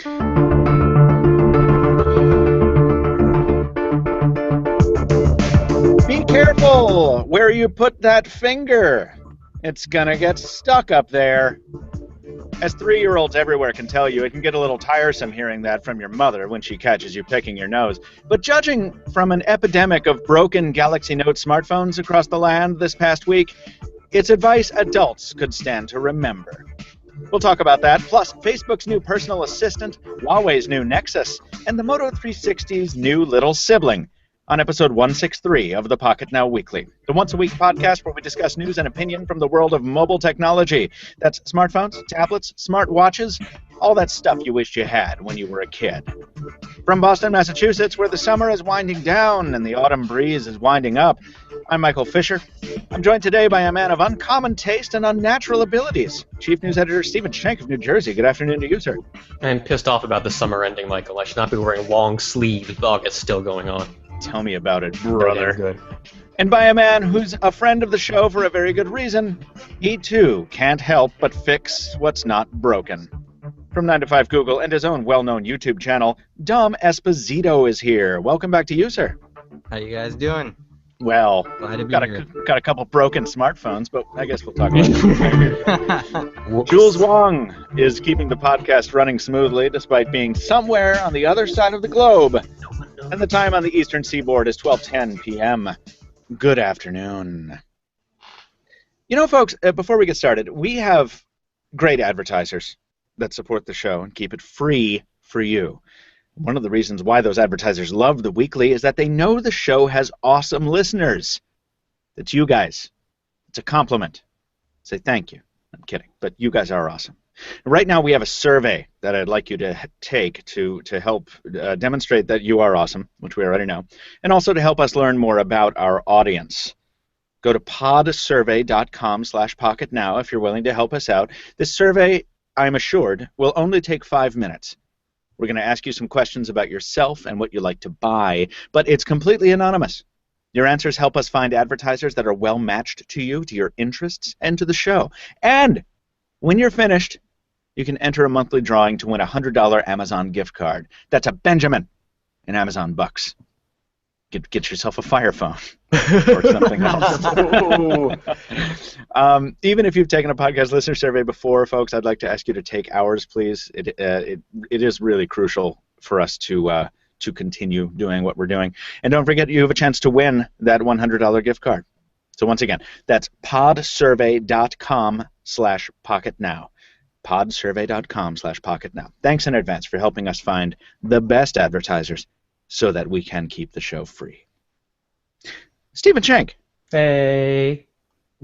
Be careful where you put that finger. It's gonna get stuck up there. As 3-year-olds everywhere can tell you, it can get a little tiresome hearing that from your mother when she catches you picking your nose. But judging from an epidemic of broken Galaxy Note smartphones across the land this past week, it's advice adults could stand to remember. We'll talk about that, plus Facebook's new personal assistant, Huawei's new Nexus, and the Moto 360's new little sibling on episode 163 of the Pocketnow Weekly, the once-a-week podcast where we discuss news and opinion from the world of mobile technology. That's smartphones, tablets, smartwatches, all that stuff you wished you had when you were a kid. From Boston, Massachusetts, where the summer is winding down and the autumn breeze is winding up, I'm Michael Fisher. I'm joined today by a man of uncommon taste and unnatural abilities, Chief News Editor Stephen Schenck of New Jersey. Good afternoon to you, sir. I'm pissed off about the summer ending, Michael. I should not be wearing long sleeves while it's still going on. Tell me about it, brother. Good. And by a man who's a friend of the show for a very good reason, he too can't help but fix what's not broken. From 9 to 5 Google and his own well-known YouTube channel, Dom Esposito is here. Welcome back to you, sir. How you guys doing? Well, Glad to be got here. a couple broken smartphones, but I guess we'll talk about it. Jules Wang is keeping the podcast running smoothly despite being somewhere on the other side of the globe. And the time on the eastern seaboard is 12:10 p.m. Good afternoon. You know, folks, before we get started, we have great advertisers that support the show and keep it free for you. One of the reasons why those advertisers love the Weekly is that they know the show has awesome listeners. It's you guys. It's a compliment. Say thank you. I'm kidding, but you guys are awesome. Right now we have a survey that I'd like you to take to help demonstrate that you are awesome, which we already know, and also to help us learn more about our audience. Go to podsurvey.com/pocketnow if you're willing to help us out. This survey, I'm assured, will only take 5 minutes. We're going to ask you some questions about yourself and what you like to buy, but it's completely anonymous. Your answers help us find advertisers that are well matched to you, to your interests, and to the show. And when you're finished, you can enter a monthly drawing to win a $100 Amazon gift card. That's a Benjamin in Amazon bucks. Get yourself a Fire phone or something else. Even if you've taken a podcast listener survey before, folks, I'd like to ask you to take ours, please. It is really crucial for us to continue doing what we're doing. And don't forget, you have a chance to win that $100 gift card. So once again, that's podsurvey.com/pocketnow. podsurvey.com/pocketnow. Thanks in advance for helping us find the best advertisers so that we can keep the show free. Stephen Schenck. Hey.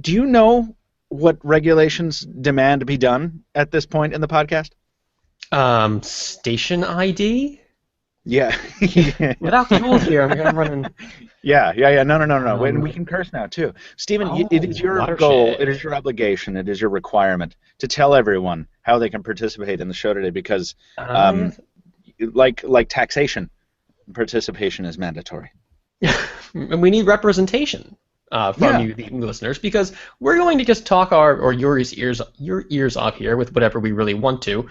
Do you know what regulations demand be done at this point in the podcast? Station ID? Yeah. Without Jules here, I'm going to run in. Yeah. No. And we can curse now, too. Stephen, it is your watershed. goal, it is your obligation, it is your requirement to tell everyone how they can participate in the show today because, like taxation, participation is mandatory. And we need representation from you, the listeners, because we're going to just talk your ears off here with whatever we really want to,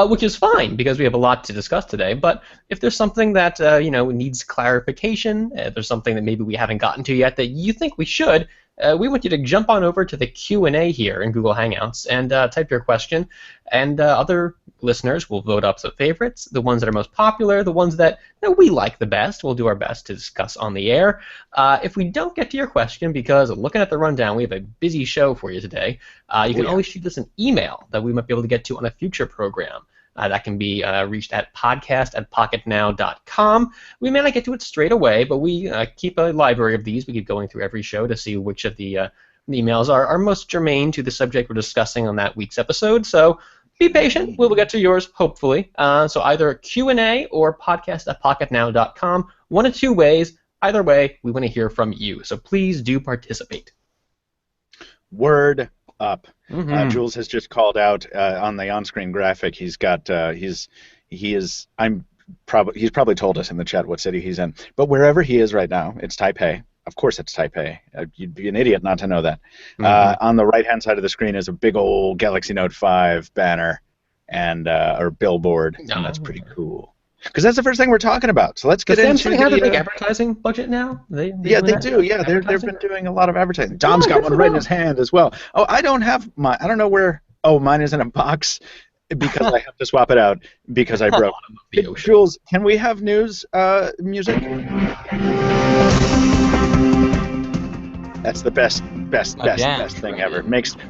which is fine because we have a lot to discuss today. But if there's something that needs clarification, if there's something that maybe we haven't gotten to yet that you think we should, we want you to jump on over to the Q&A here in Google Hangouts and type your question, and other listeners will vote up the favorites, the ones that are most popular, the ones that we like the best. We'll do our best to discuss on the air. If we don't get to your question, because looking at the rundown, we have a busy show for you today, you can always shoot us an email that we might be able to get to on a future program. That can be reached at podcast@pocketnow.com. We may not get to it straight away, but we keep a library of these. We keep going through every show to see which of the emails are most germane to the subject we're discussing on that week's episode. So be patient. We will get to yours, hopefully. So either Q&A or podcast@pocketnow.com. One of two ways. Either way, we want to hear from you. So please do participate. Word up. Jules has just called out on the on-screen graphic. He's got he's probably told us in the chat what city he's in. But wherever he is right now, it's Taipei. Of course, it's Taipei. You'd be an idiot not to know that. On the right-hand side of the screen is a big old Galaxy Note 5 banner, and or billboard, No. and that's pretty cool. Because that's the first thing we're talking about. So let's get Does into Samsung have a the, big advertising budget now? yeah, they do. Yeah, they've been doing a lot of advertising. Dom's got one right in his hand as well. Oh, I don't have mine. I don't know where. Oh, mine is in a box because I have to swap it out because I broke. Jules, can we have news music? That's the best thing ever.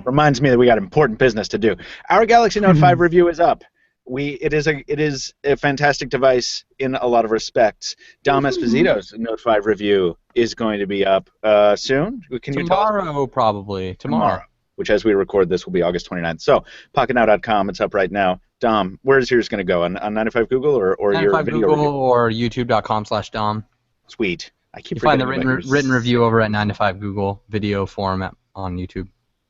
Reminds me that we got important business to do. Our Galaxy Note 5 review is up. It is a fantastic device in a lot of respects. Dom Esposito's Note 5 review is going to be up soon. Can you tell us? Tomorrow, probably. Tomorrow. Which, as we record this, will be August 29th. So, Pocketnow.com, it's up right now. Dom, where's yours going to go? On 95 Google or your 95 video Google review? or YouTube.com/Dom. Sweet. I keep You find the forgetting written review over at 95 Google video format on YouTube.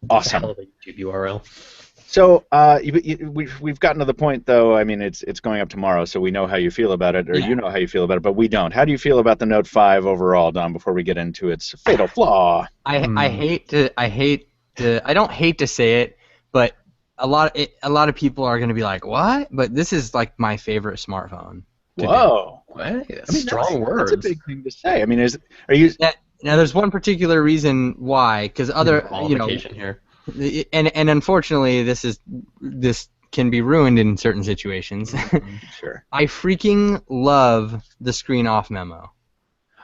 Awesome. YouTube URL. So we've gotten to the point, though. I mean, it's going up tomorrow, so we know how you feel about it, or you know how you feel about it, but we don't. How do you feel about the Note 5 overall, Dom? Before we get into its fatal flaw, I don't hate to say it, but a lot of people are going to be like, "What?" But this is like my favorite smartphone. Whoa! What? Strong words. That's a big thing to say. I mean, are you? Now, there's one particular reason why, because other, here. and unfortunately, this can be ruined in certain situations. Sure. I freaking love the screen off memo.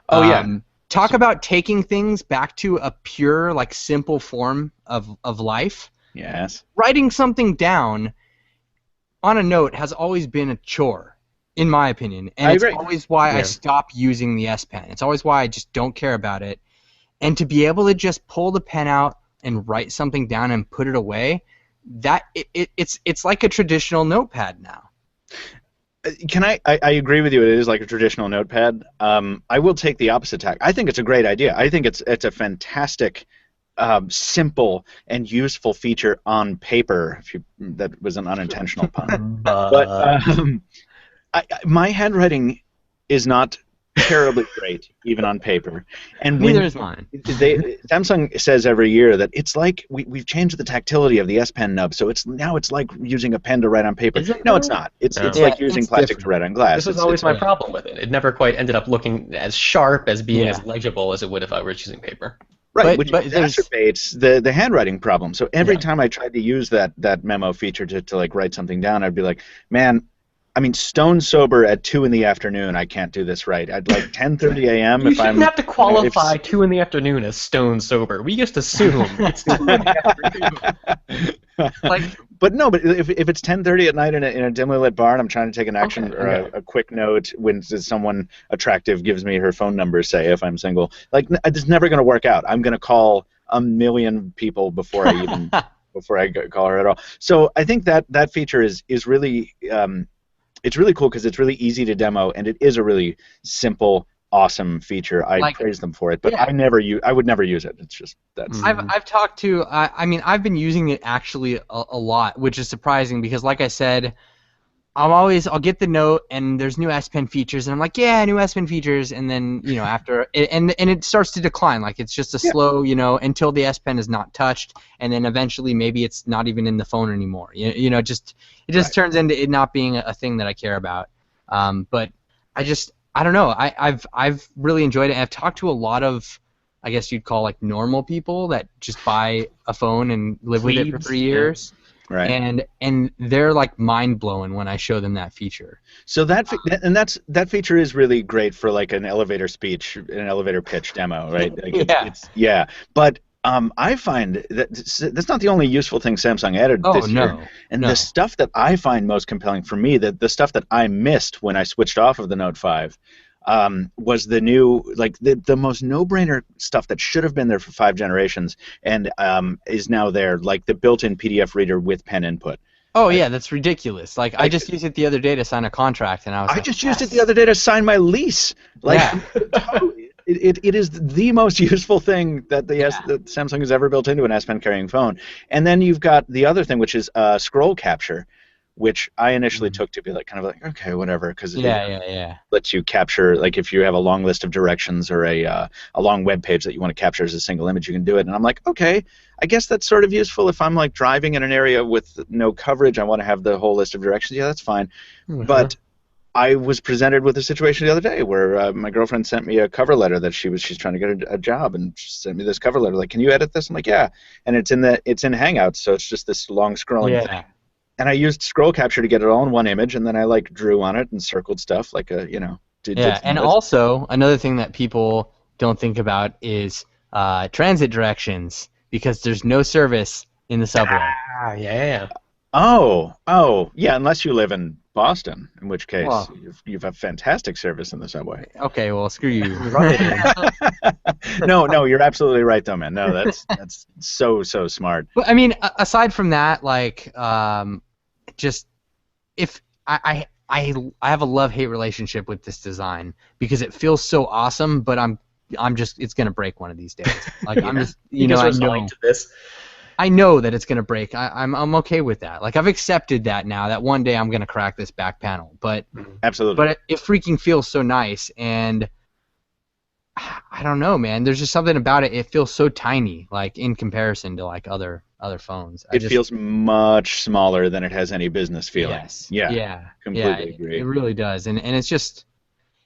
Oh yeah. Talk about taking things back to a pure, like, simple form of life. Yes. Writing something down on a note has always been a chore, in my opinion, and it's always why I stop using the S Pen. It's always why I just don't care about it. And to be able to just pull the pen out and write something down and put it away, it's like a traditional notepad now. I agree with you. It is like a traditional notepad. I will take the opposite tack. I think it's a great idea. I think it's a fantastic, simple and useful feature on paper. That was an unintentional pun. But my handwriting is not terribly great, even on paper. And neither is mine. Samsung says every year that it's like we've changed the tactility of the S Pen nub, so it's like using a pen to write on paper. No, it's not. It's like using plastic to write on glass. This was always my problem with it. It never quite ended up looking as sharp, as being as legible as it would if I were using paper. Right, which exacerbates the handwriting problem. So every time I tried to use that memo feature to like write something down, I'd be like, man, I mean, stone sober at 2 in the afternoon, I can't do this right. I'd like 10:30 a.m. You shouldn't have to qualify 2 in the afternoon as stone sober. We just assume it's 2 in the afternoon. But if it's 10:30 at night in a dimly lit bar and I'm trying to take an action or a quick note when someone attractive gives me her phone number, say, if I'm single, like, it's never going to work out. I'm going to call a million people before I even call her at all. So I think that feature is really it's really cool because it's really easy to demo, and it is a really simple, awesome feature. I praise them for it, but I would never use it. It's just that's. I've talked to. I mean, I've been using it actually a lot, which is surprising because, like I said, I'll get the note and there's new S Pen features, and I'm like, yeah, new S Pen features, and then after and it starts to decline. Like, it's just a slow, until the S Pen is not touched, and then eventually maybe it's not even in the phone anymore. It just turns into it not being a thing that I care about. But I don't know. I've really enjoyed it. I've talked to a lot of, I guess you'd call, like, normal people that just buy a phone and live with it for 3 years. Right. And they're, like, mind blowing when I show them that feature. So that feature is really great for, like, an elevator speech, an elevator pitch demo, right? Like, But I find that's not the only useful thing Samsung added this year. And the stuff that I find most compelling for me, the stuff that I missed when I switched off of the Note 5, was the new, like, the most no-brainer stuff that should have been there for 5 generations and is now there, like the built-in PDF reader with pen input. Oh, yeah, that's ridiculous. Like, I just used it the other day to sign a contract, and I just used it the other day to sign my lease. Like, it is the most useful thing that that Samsung has ever built into an S Pen carrying phone. And then you've got the other thing, which is scroll capture, which I initially took to be like kind of like, okay, whatever, because it Yeah. lets you capture, like if you have a long list of directions or a long web page that you want to capture as a single image, you can do it. And I'm like, okay, I guess that's sort of useful if I'm like driving in an area with no coverage. I want to have the whole list of directions. Yeah, that's fine. But I was presented with a situation the other day where my girlfriend sent me a cover letter that she's trying to get a job, and she sent me this cover letter like, can you edit this? I'm like, yeah. And it's in Hangouts, so it's just this long scrolling thing. And I used scroll capture to get it all in one image, and then I like drew on it and circled stuff like a, you know. And also another thing that people don't think about is transit directions, because there's no service in the subway. Yeah. Oh, yeah, unless you live in Boston, in which case you've a fantastic service in the subway. Okay, well, screw you. No, you're absolutely right, though, man. No, that's so smart. But I mean, aside from that, like, just if I have a love-hate relationship with this design, because it feels so awesome, but I'm just, it's gonna break one of these days. Like I'm just, I know. To this. I know that it's gonna break. I'm okay with that. Like I've accepted that now. That one day I'm gonna crack this back panel. But absolutely. But it freaking feels so nice, and I don't know, man. There's just something about it. It feels so tiny, like in comparison to like other phones. It feels much smaller than it has any business feeling. Yes. Yeah. Completely agree. It really does, and it's just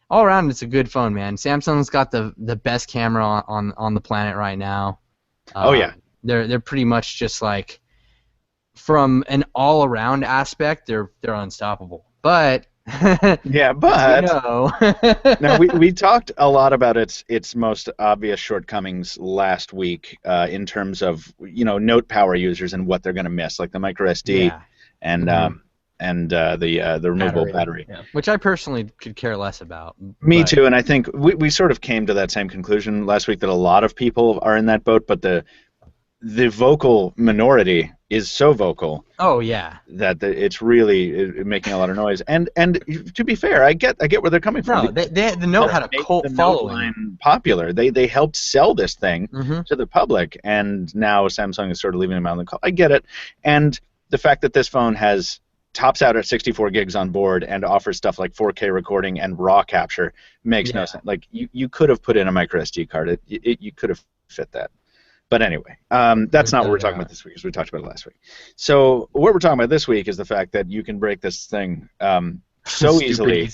all around. It's a good phone, man. Samsung's got the best camera on the planet right now. Oh yeah. They're pretty much just like, from an all-around aspect, they're unstoppable. But yeah, but now we talked a lot about its most obvious shortcomings last week in terms of Note power users and what they're going to miss, like the micro SD and the removable battery. Yeah. Which I personally could care less about. Me too, and I think we sort of came to that same conclusion last week, that a lot of people are in that boat, but the vocal minority is so vocal. Oh yeah. That it's really making a lot of noise. And to be fair, I get where they're coming from. No, the Note had a cult following. Popular. They helped sell this thing to the public, and now Samsung is sort of leaving them out in the cold. I get it, and the fact that this phone tops out at 64 gigs on board and offers stuff like 4K recording and RAW capture makes no sense. Like you could have put in a micro SD card. You could have fit that. But anyway, that's not what we're talking about this week, because we talked about it last week. So what we're talking about this week is the fact that you can break this thing so easily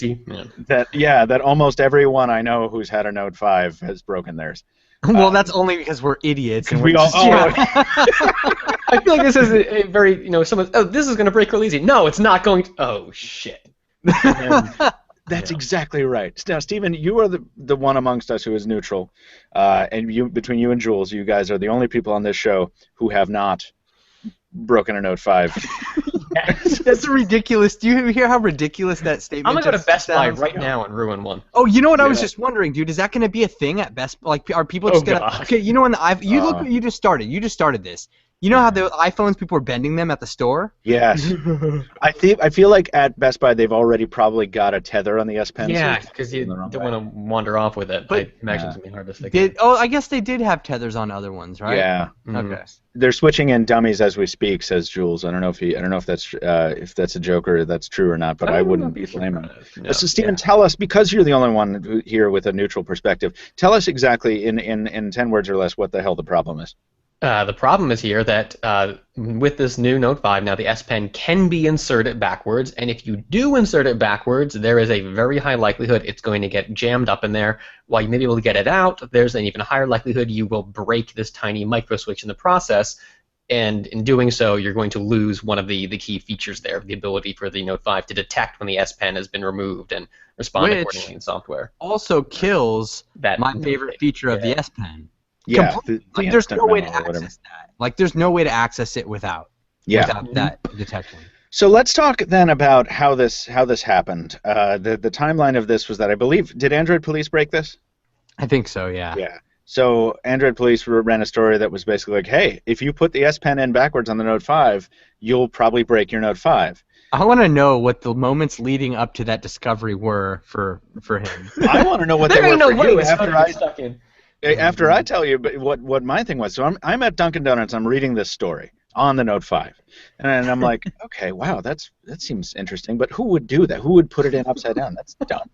that almost everyone I know who's had a Note 5 has broken theirs. Well, that's only because we're idiots. And we all. I feel like this is a very, someone. Oh, this is going to break real easy. No, it's not going to. Oh shit. That's exactly right. Now, Stephen, you are the one amongst us who is neutral, and between you and Jules, you guys are the only people on this show who have not broken a Note 5. That's ridiculous. Do you hear how ridiculous that statement is? I'm going to go to Best Buy right now and ruin one. Oh, you know what? I was just wondering, dude. Is that going to be a thing at Best Buy? Like, are people just going to... Okay, when look what you just started. You just started this. You know how the iPhones, people were bending them at the store? Yes. I feel like at Best Buy they've already probably got a tether on the S Pen. Yeah, because you don't want to wander off with it. But I imagine it's going to be hard to stick. I guess they did have tethers on other ones, right? Yeah. Okay. They're switching in dummies as we speak, says Jules. I don't know if that's a joke or that's true or not, but I wouldn't blame him. No. So Stephen, tell us, because you're the only one here with a neutral perspective, tell us exactly in 10 words or less what the hell the problem is. The problem is here that with this new Note 5, now the S Pen can be inserted backwards, and if you do insert it backwards, there is a very high likelihood it's going to get jammed up in there. While you may be able to get it out, there's an even higher likelihood you will break this tiny micro switch in the process, and in doing so, you're going to lose one of the key features there, the ability for the Note 5 to detect when the S Pen has been removed and respond accordingly in software. Also kills my favorite feature of the S Pen. Yeah, there's no way to access that. Like, there's no way to access it without that detection. So let's talk then about how this happened. The timeline of this was that I believe, did Android Police break this? I think so, yeah. Yeah. So Android Police ran a story that was basically like, hey, if you put the S Pen in backwards on the Note 5, you'll probably break your Note 5. I want to know what the moments leading up to that discovery were for him. I want to know what they were for you after I tell you what my thing was. So I'm at Dunkin' Donuts. I'm reading this story on the Note 5. And I'm like, okay, wow, that seems interesting, but who would do that? Who would put it in upside down? That's dumb.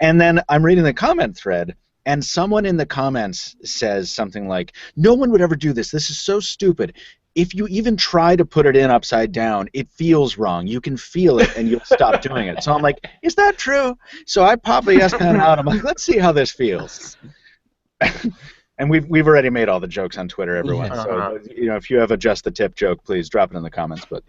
And then I'm reading the comment thread, and someone in the comments says something like, no one would ever do this. This is so stupid. If you even try to put it in upside down, it feels wrong. You can feel it, and you'll stop doing it. So I'm like, is that true? So I pop the S Pen out. I'm like, let's see how this feels. And we've already made all the jokes on Twitter, everyone. So if you have a just the tip joke, please drop it in the comments. But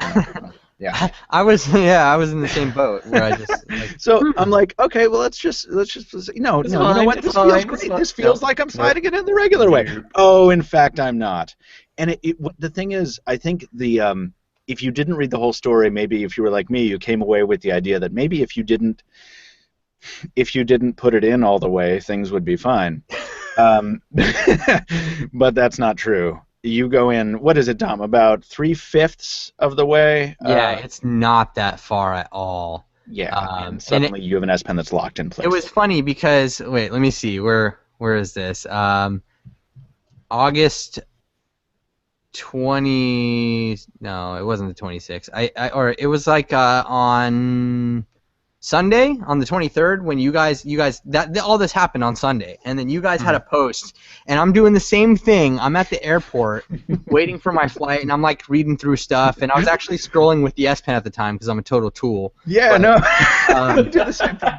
yeah, I was in the same boat where I just so I'm like, okay, well let's just you know what, this feels great. This feels like I'm sliding it in the regular way. Oh, in fact, I'm not. And the thing is, I think if you didn't read the whole story, maybe if you were like me, you came away with the idea that maybe if you didn't put it in all the way, things would be fine. But that's not true. You go in, what is it, Dom, about 3/5 of the way? Yeah, it's not that far at all. Yeah, and suddenly you have an S Pen that's locked in place. It was funny because, wait, let me see, where is this? August 20, no, it wasn't the 26th. Or it was like on Sunday, on the 23rd, when you guys all this happened on Sunday, and then you guys had a post, and I'm doing the same thing. I'm at the airport waiting for my flight, and I'm like reading through stuff, and I was actually scrolling with the S Pen at the time because I'm a total tool. Yeah, but, no, do the same thing.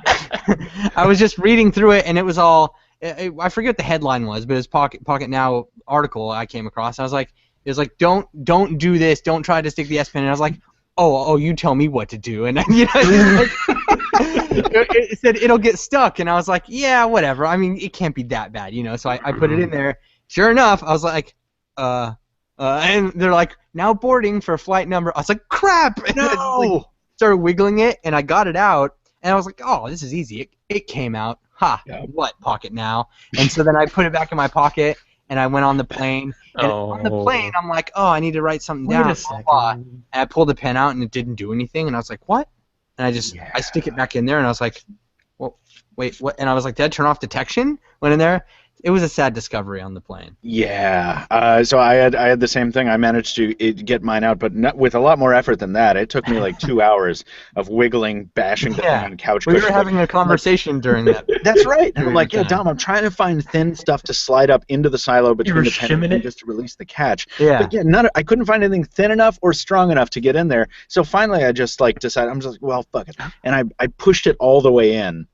I was just reading through it, and it was all, I forget what the headline was, but it was Pocketnow article I came across. I was like, it was like, don't do this, don't try to stick the S Pen, and I was like, oh, you tell me what to do, and it said it'll get stuck, and I was like, yeah, whatever. I mean, it can't be that bad, So I put it in there. Sure enough, I was like, and they're like, now boarding for flight number. I was like, crap! And I started wiggling it, and I got it out, and I was like, oh, this is easy. It came out. Ha! Yeah. What Pocketnow? And so then I put it back in my pocket, and I went on the plane. And on the plane, I'm like, oh, I need to write something down. And I pulled the pen out, and it didn't do anything. And I was like, what? And I stick it back in there, and I was like, well, wait, what? And I was like, did I turn off detection? Went in there. It was a sad discovery on the plane. Yeah. So I had the same thing. I managed to get mine out, but not, with a lot more effort than that. It took me like 2 hours of wiggling, bashing the thing on couch cushions. We were having a conversation during that. That's right. And I'm like, yeah, Dom, I'm trying to find thin stuff to slide up into the silo between the pen and just to release the catch. Yeah. But yeah, I couldn't find anything thin enough or strong enough to get in there. So finally, I just decided, I'm just like, well, fuck it, and I pushed it all the way in.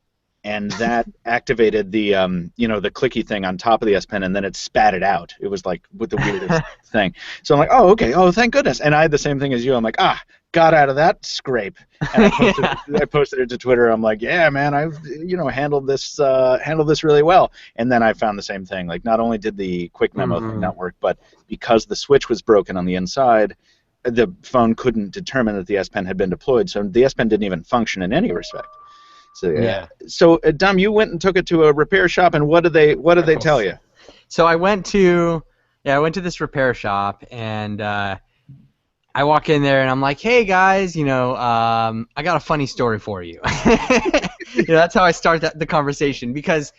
And that activated the the clicky thing on top of the S Pen, and then it spat it out. It was like with the weirdest thing. So I'm like, oh, okay, oh, thank goodness. And I had the same thing as you. I'm like, got out of that scrape. And I posted it to Twitter. I'm like, yeah, man, I've handled this really well. And then I found the same thing. Like, not only did the quick memo thing not work, but because the switch was broken on the inside, the phone couldn't determine that the S Pen had been deployed. So the S Pen didn't even function in any respect. So yeah. So Dom, you went and took it to a repair shop, and what did they tell you? So I went to this repair shop, and I walk in there, and I'm like, hey guys, I got a funny story for you. That's how I start the conversation, because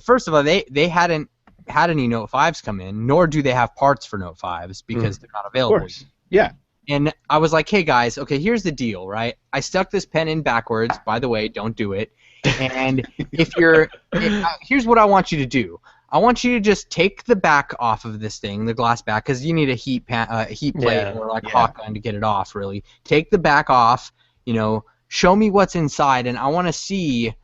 first of all, they hadn't had any Note 5s come in, nor do they have parts for Note 5s because they're not available. Of course. Yeah. And I was like, hey guys, okay, here's the deal, right? I stuck this pen in backwards. By the way, don't do it. And here's what I want you to do. I want you to just take the back off of this thing, the glass back, because you need a heat plate or like hot gun to get it off, really. Take the back off, show me what's inside, and I want to see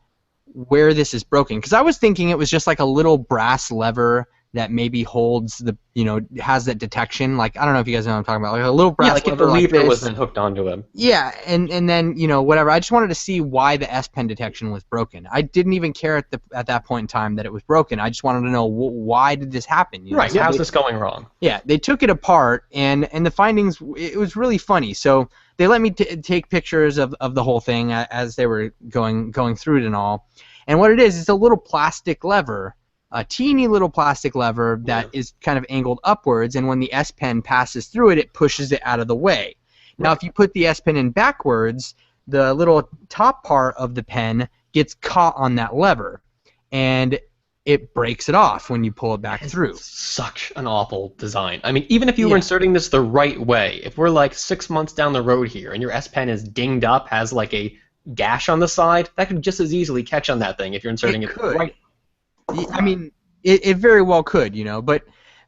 where this is broken. Because I was thinking it was just like a little brass lever that maybe holds the, has that detection. Like, I don't know if you guys know what I'm talking about. Like a little brass like lever if the lever like wasn't hooked onto him. Yeah, and then, whatever. I just wanted to see why the S Pen detection was broken. I didn't even care at that point in time that it was broken. I just wanted to know why did this happen. Right, how's this going wrong? Yeah, they took it apart, and the findings, it was really funny. So they let me take pictures of the whole thing as they were going through it and all. And what it is, it's a little plastic lever, a teeny little plastic lever that is kind of angled upwards, and when the S Pen passes through it, it pushes it out of the way. Now, if you put the S Pen in backwards, the little top part of the pen gets caught on that lever, and it breaks it off when you pull it back through. Such an awful design. I mean, even if you were inserting this the right way, if we're like 6 months down the road here and your S Pen is dinged up, has like a gash on the side, that could just as easily catch on that thing if you're inserting it right. I mean, it very well could, you know, but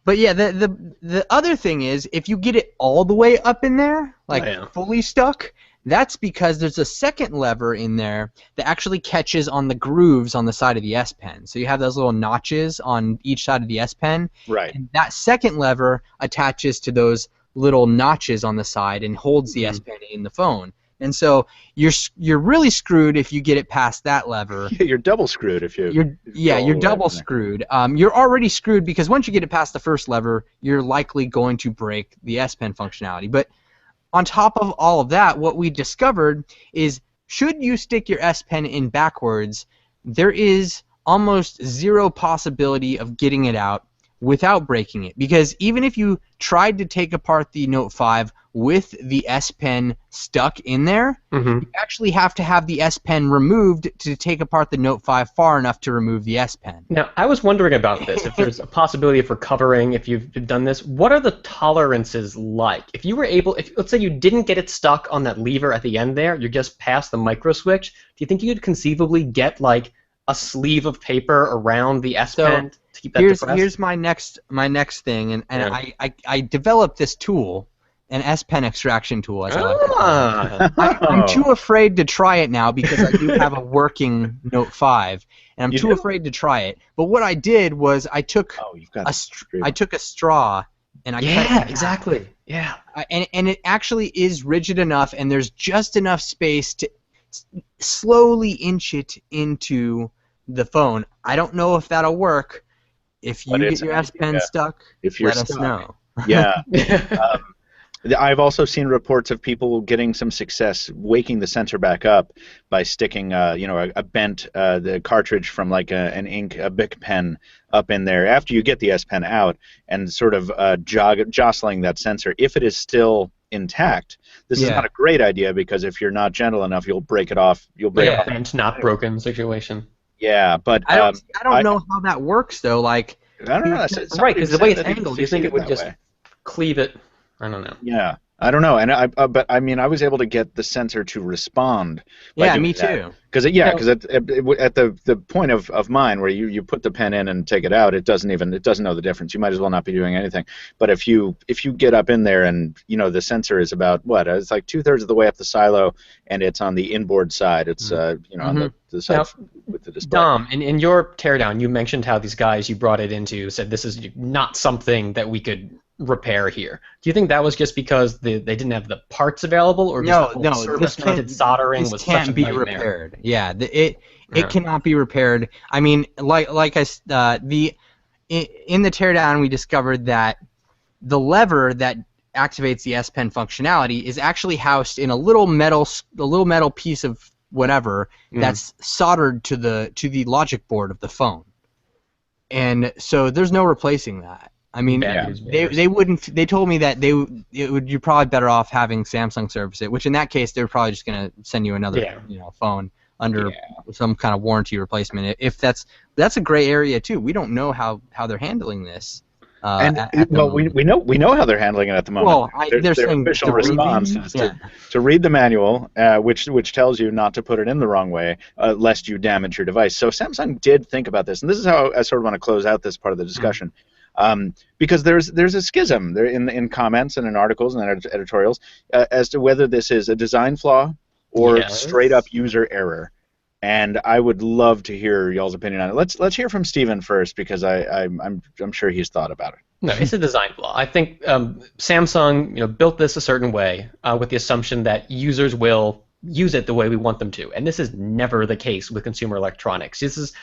yeah, the other thing is if you get it all the way up in there, like fully stuck, that's because there's a second lever in there that actually catches on the grooves on the side of the S Pen. So you have those little notches on each side of the S Pen. Right. And that second lever attaches to those little notches on the side and holds the S Pen in the phone. And so you're really screwed if you get it past that lever. You're double screwed if you. You're double screwed. You're already screwed because once you get it past the first lever, you're likely going to break the S Pen functionality. But on top of all of that, what we discovered is should you stick your S Pen in backwards, there is almost zero possibility of getting it out without breaking it. Because even if you tried to take apart the Note 5 with the S Pen stuck in there, you actually have to have the S Pen removed to take apart the Note 5 far enough to remove the S Pen. Now, I was wondering about this, if there's a possibility of recovering if you've done this. What are the tolerances like? If you were able, let's say you didn't get it stuck on that lever at the end there, you're just past the micro switch, do you think you could conceivably get like a sleeve of paper around the S Pen to keep that depressed? Here's my next thing, and I developed this tool, an S Pen extraction tool, as I like to call it. I'm too afraid to try it now because I do have a working Note 5, and I'm too afraid to try it. But what I did was I took a straw and I cut it in half. Exactly. Yeah. And it actually is rigid enough, and there's just enough space to slowly inch it into the phone. I don't know if that'll work. If you get your S Pen stuck, let us know. Yeah. I've also seen reports of people getting some success waking the sensor back up by sticking, a bent the cartridge from like a Bic pen up in there after you get the S Pen out and sort of jostling that sensor. If it is still intact, this is not a great idea because if you're not gentle enough, you'll break it off. Bent, not broken situation. Yeah, but I don't know how that works though. Like I don't know. Right, because the way it's angled, do you think it would just cleave it? I don't know. Yeah, I don't know, and but I mean, I was able to get the sensor to respond. Yeah, me too. Because at the point of mine where you put the pen in and take it out, it doesn't know the difference. You might as well not be doing anything. But if you get up in there and the sensor is about what? It's like 2/3 of the way up the silo, and it's on the inboard side. It's on the side now, with the display. Dom, in your teardown, you mentioned how these guys you brought it into said this is not something that we could repair here. Do you think that was just because they didn't have the parts available, or just the surface-mounted soldering was such a nightmare? Repaired. Yeah, it cannot be repaired. I mean, like in the teardown, we discovered that the lever that activates the S Pen functionality is actually housed in a little metal piece of whatever that's soldered to the logic board of the phone, and so there's no replacing that. I mean, they wouldn't. They told me that you're probably better off having Samsung service it. Which in that case, they're probably just gonna send you another phone under some kind of warranty replacement. If that's a gray area too. We don't know how they're handling this. We know how they're handling it at the moment. Well, their official response is to read the manual, which tells you not to put it in the wrong way, lest you damage your device. So Samsung did think about this, and this is how I sort of want to close out this part of the discussion. Because there's a schism there in comments and in articles and editorials as to whether this is a design flaw or straight up user error. And I would love to hear y'all's opinion on it. Let's hear from Steven first because I'm sure he's thought about it. No, it's a design flaw. I think Samsung built this a certain way with the assumption that users will use it the way we want them to, and this is never the case with consumer electronics. This is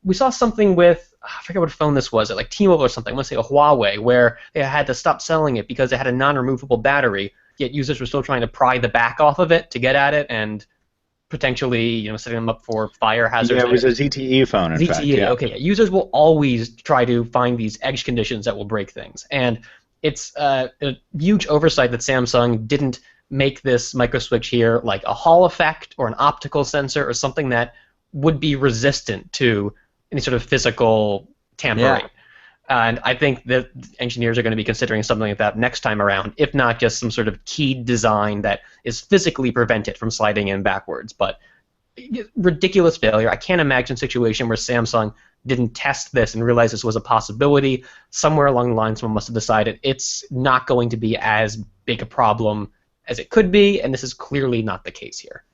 we saw something with, I forget what phone this was, like T-Mobile or something, I want to say a Huawei, where they had to stop selling it because it had a non-removable battery, yet users were still trying to pry the back off of it to get at it and potentially setting them up for fire hazards. Yeah, it was a ZTE phone, in fact. ZTE, okay. Users will always try to find these edge conditions that will break things. And it's a huge oversight that Samsung didn't make this microswitch here like a Hall effect or an optical sensor or something that would be resistant to any sort of physical tampering. Yeah. And I think that engineers are going to be considering something like that next time around, if not just some sort of keyed design that is physically prevented from sliding in backwards. But ridiculous failure. I can't imagine a situation where Samsung didn't test this and realize this was a possibility. Somewhere along the line, someone must have decided it's not going to be as big a problem as it could be, and this is clearly not the case here.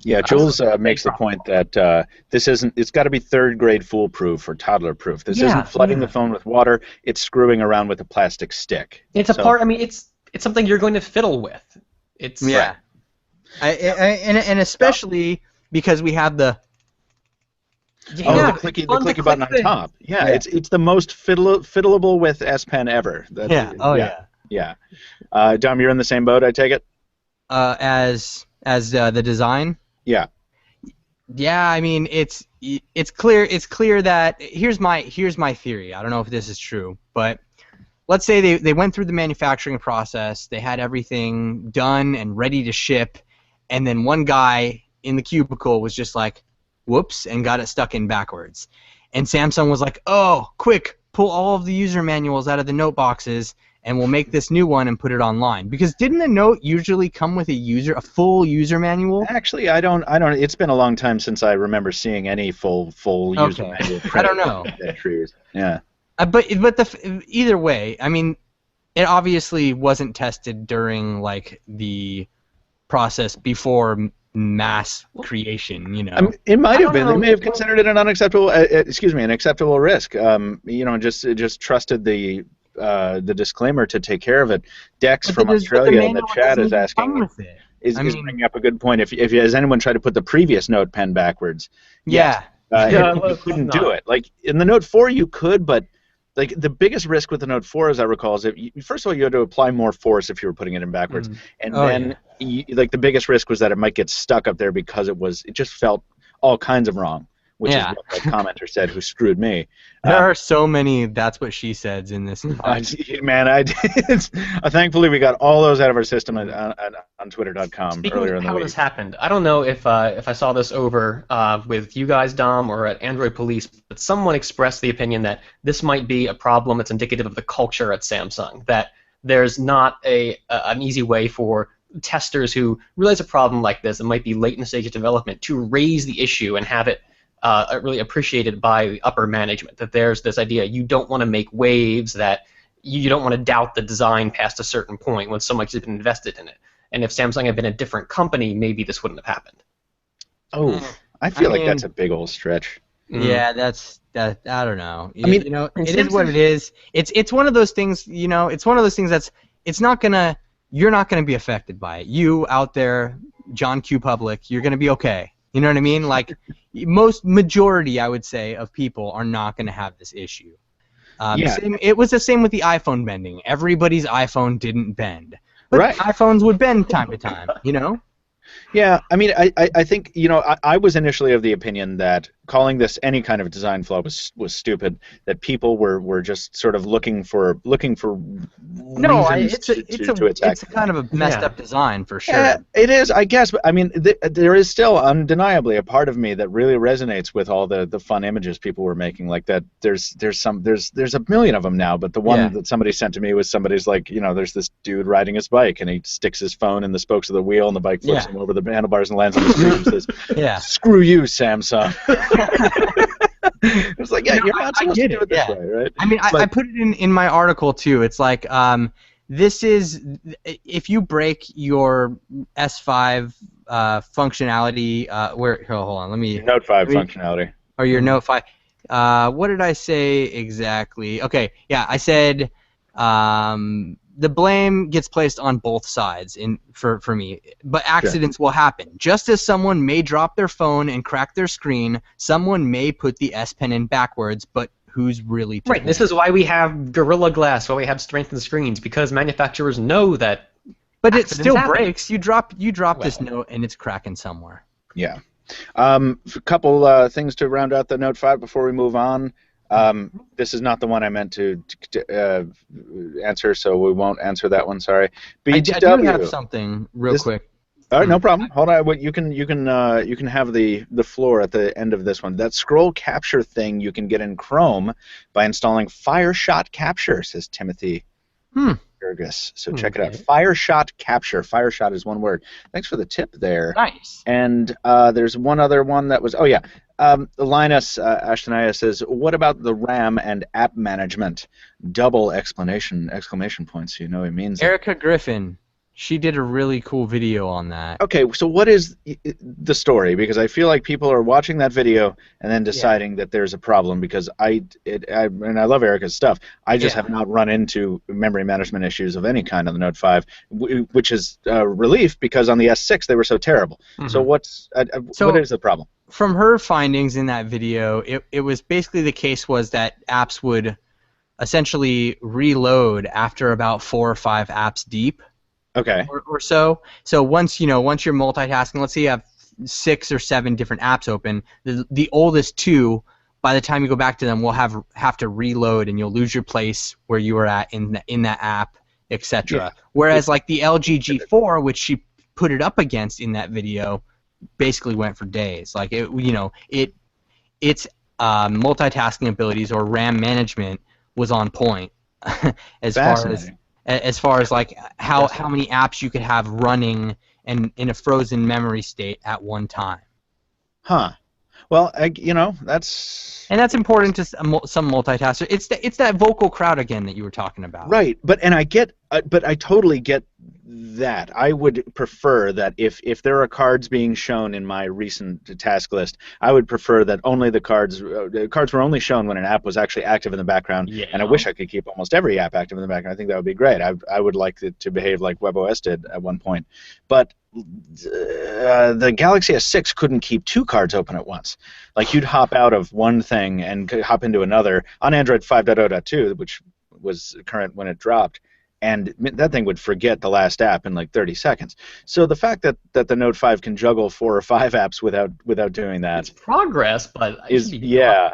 Yeah, Jules makes the point that this isn't. It's got to be third-grade foolproof or toddler-proof. This isn't flooding the phone with water. It's screwing around with a plastic stick. It's a part. I mean, it's something you're going to fiddle with. It's and especially because we have the the clicky button on top. Yeah, it's the most fiddleable with S Pen ever. Yeah. Dom, you're in the same boat, I take it. As the design. Yeah. Yeah, I mean it's clear that here's my theory. I don't know if this is true, but let's say they went through the manufacturing process, they had everything done and ready to ship, and then one guy in the cubicle was just like, whoops, and got it stuck in backwards. And Samsung was like, oh, quick, pull all of the user manuals out of the note boxes and we'll make this new one and put it online. Because didn't a note usually come with a full user manual? Actually, I don't. It's been a long time since I remember seeing any full user manual. I don't know. Yeah. But either way, I mean, it obviously wasn't tested during like the process before mass creation, you know. It might have been. They may have considered it an unacceptable. An acceptable risk. Just trusted the disclaimer to take care of it. Dex from Australia in the chat is asking. Is bringing up a good point. If has anyone tried to put the previous Note Pen backwards? Yeah. You couldn't do it. Like in the Note 4, you could, but like the biggest risk with the Note 4, as I recall, is that first of all you had to apply more force if you were putting it in backwards, and then the biggest risk was that it might get stuck up there because it just felt all kinds of wrong, which is what the commenter said, who screwed me. There are so many "that's what she said" in this. Man, thankfully we got all those out of our system on Twitter.com earlier in the week. How this happened, I don't know if I saw this over with you guys, Dom, or at Android Police, but someone expressed the opinion that this might be a problem that's indicative of the culture at Samsung, that there's not an easy way for testers who realize a problem like this, it might be late in the stage of development, to raise the issue and have it really appreciated by the upper management, that there's this idea you don't want to make waves, that you don't want to doubt the design past a certain point when so much has been invested in it. And if Samsung had been a different company, maybe this wouldn't have happened. Oh, I feel like that's a big old stretch. Yeah, I don't know. It is what it is. It's one of those things, it's one of those things that's you're not gonna be affected by it. You out there, John Q. Public, you're gonna be okay. You know what I mean? Like, majority, I would say, of people are not going to have this issue. It was the same with the iPhone bending. Everybody's iPhone didn't bend. But iPhones would bend time to time, Yeah, I mean, I think, I was initially of the opinion that calling this any kind of design flaw was stupid, that people were just sort of looking for it's a kind of a messed up design for sure. It is, I guess, but I mean, there is still undeniably a part of me that really resonates with all the fun images people were making, like that. There's a million of them now, but the one that somebody sent to me was somebody's like, there's this dude riding his bike and he sticks his phone in the spokes of the wheel and the bike flips him over the handlebars and lands on the screen and says, "Screw you, Samsung." It's like, you're not supposed to do it this way, right? I mean, I put it in my article too. It's like, this is, if you break your S5 functionality, hold on, let me. Your Note 5 functionality. Or your Note 5. What did I say exactly? Okay, I said, the blame gets placed on both sides for me, but accidents will happen. Just as someone may drop their phone and crack their screen, someone may put the S Pen in backwards, but who's really to blame? This is why we have Gorilla Glass, why we have strengthened screens, because manufacturers know that. But it still breaks. You drop this note and it's cracking somewhere. Yeah. A couple things to round out the Note 5 before we move on. This is not the one I meant to answer, so we won't answer that one. Sorry. BTW. I do have something real quick. All right, no problem. Hold on. You can have the floor at the end of this one. That scroll capture thing you can get in Chrome by installing Fireshot Capture, says Timothy Gergis. So check it out. Fireshot Capture. Fireshot is one word. Thanks for the tip there. Nice. And there's one other one that was. Oh yeah. Linus Ashtonaya says, "What about the RAM and app management?" Double exclamation points. So you know what he means. Erica Griffin. She did a really cool video on that. Okay, so what is the story? Because I feel like people are watching that video and then deciding that there's a problem. Because I love Erica's stuff. I just have not run into memory management issues of any kind on the Note 5, which is a relief because on the S6 they were so terrible. So what is the problem? From her findings in that video, it was basically the case was that apps would essentially reload after about 4 or 5 apps deep. Okay. Or so. So once you're multitasking, let's say you have 6 or 7 different apps open, the oldest 2, by the time you go back to them, will have to reload, and you'll lose your place where you were at in that app, etc. Yeah. Whereas like the LG G4, which she put it up against in that video, basically went for days. Like its multitasking abilities or RAM management was on point as far as like how many apps you could have running and in a frozen memory state at one time. Huh. Well, that's important to some multitaskers. It's that vocal crowd again that you were talking about. Right, but I totally get that. I would prefer that if there are cards being shown in my recent task list, I would prefer that only the cards were only shown when an app was actually active in the background. Yeah. And I wish I could keep almost every app active in the background. I think that would be great. I would like it to behave like WebOS did at one point, but the Galaxy S6 couldn't keep 2 cards open at once. Like you'd hop out of one thing and hop into another on Android 5.0.2, which was current when it dropped, and that thing would forget the last app in like 30 seconds. So the fact that the Note 5 can juggle 4 or 5 apps without doing that, it's progress, but yeah.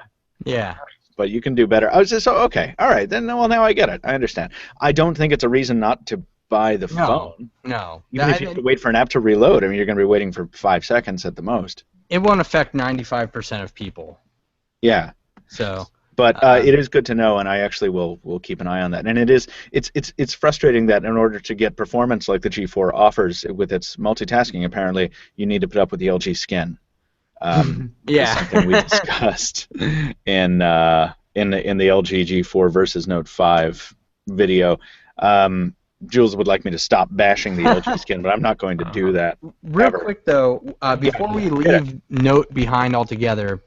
But you can do better. I was just okay. All right, then. Well, now I get it. I understand. I don't think it's a reason not to buy the phone. No. Even if you have to wait for an app to reload, I mean, you're going to be waiting for 5 seconds at the most. It won't affect 95% of people. Yeah. So. But it is good to know, and I actually will keep an eye on that. And it's frustrating that in order to get performance like the G4 offers with its multitasking, apparently you need to put up with the LG skin. Something we discussed in the LG G4 versus Note 5 video. Jules would like me to stop bashing the LG skin, but I'm not going to do that. Real quick, though, before we leave Note behind altogether,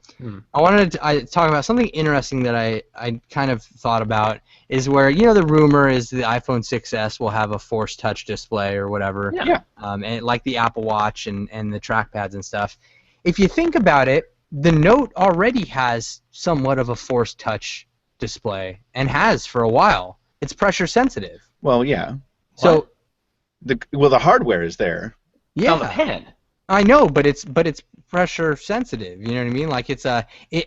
I wanted to talk about something interesting that I kind of thought about, is where, the rumor is the iPhone 6s will have a Force Touch display or whatever, and like the Apple Watch and the trackpads and stuff. If you think about it, the Note already has somewhat of a Force Touch display, and has for a while. It's pressure sensitive. Well, yeah. So, the hardware is there. Yeah. On the pen. I know, but it's pressure sensitive. You know what I mean? Like it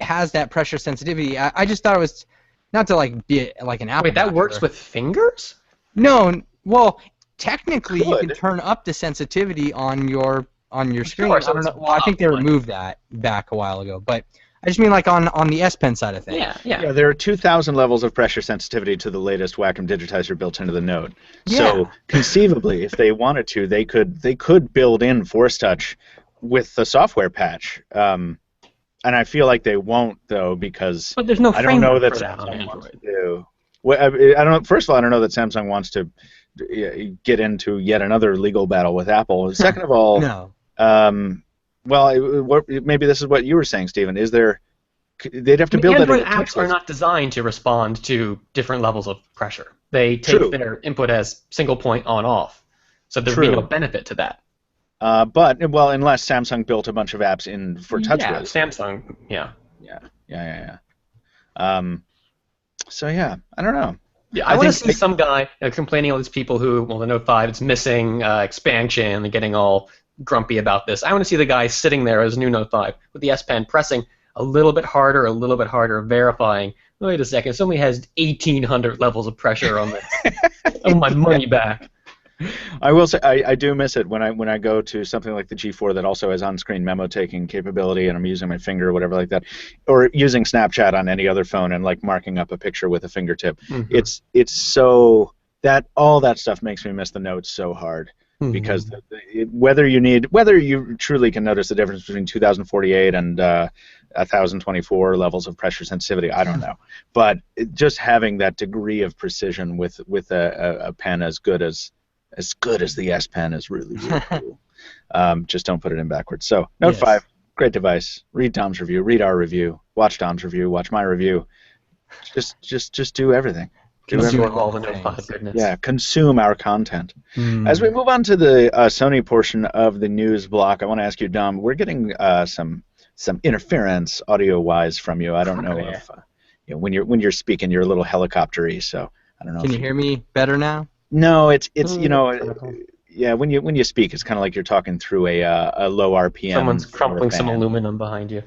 has that pressure sensitivity. I just thought it was not to like be like an Apple. Wait, that works with fingers? No. Well, technically, you can turn up the sensitivity on your screen. Sure, so I don't know. Well, I think they removed that back a while ago, but. I just mean like on the S Pen side of things. Yeah. There are 2,000 levels of pressure sensitivity to the latest Wacom digitizer built into the Note. Yeah. So conceivably, if they wanted to, they could build in Force Touch with the software patch. And I feel like they won't though, because but there's no I don't know that for that Samsung wants to do. Well, I don't know. First of all, I don't know that Samsung wants to get into yet another legal battle with Apple. Second of all, no. Well, maybe this is what you were saying, Stephen. They'd have to build Android that apps are not designed to respond to different levels of pressure. They take their input as single point on/off, so there'd be no benefit to that. But unless Samsung built a bunch of apps in for TouchWiz. Yeah, Samsung. Yeah. So I don't know. Yeah, I want to see some guy complaining all these people who, the Note 5, it's missing expansion and getting all grumpy about this. I want to see the guy sitting there as new Note 5 with the S Pen pressing a little bit harder, verifying. Wait a second, somebody has 1,800 levels of pressure on this. Oh, my money back. I will say I do miss it when I go to something like the G4 that also has on-screen memo taking capability, and I'm using my finger or whatever like that, or using Snapchat on any other phone and like marking up a picture with a fingertip. Mm-hmm. It's so that all that stuff makes me miss the notes so hard. Because whether you truly can notice the difference between 2048 and 1024 levels of pressure sensitivity, I don't know. But just having that degree of precision with a pen as good as the S Pen is really, really cool. Just don't put it in backwards. So Note 5, great device. Read Dom's review. Read our review. Watch Dom's review. Watch my review. Just do everything. Consume all the Note 5 goodness. Yeah, consume our content. As we move on to the Sony portion of the news block, I want to ask you, Dom, we're getting some interference audio-wise from you. I don't know if when you're speaking, you're a little helicopter-y, so I don't know. Can you hear me better now? No, it's yeah. When you speak, it's kind of like you're talking through a low RPM. Someone's crumpling some aluminum behind you.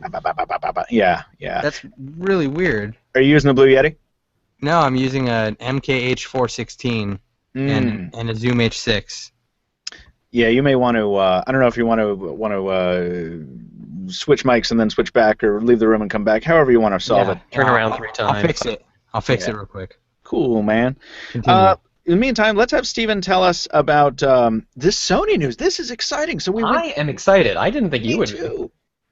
Yeah. That's really weird. Are you using the Blue Yeti? No, I'm using an MKH416 and a Zoom H6. Yeah, you may want to. I don't know if you want to switch mics and then switch back, or leave the room and come back. However you want to solve it. Turn around 3 times. I'll fix it real quick. Cool, man. Continue. In the meantime, let's have Steven tell us about this Sony news. This is exciting. So I am excited. I didn't think you would. Too.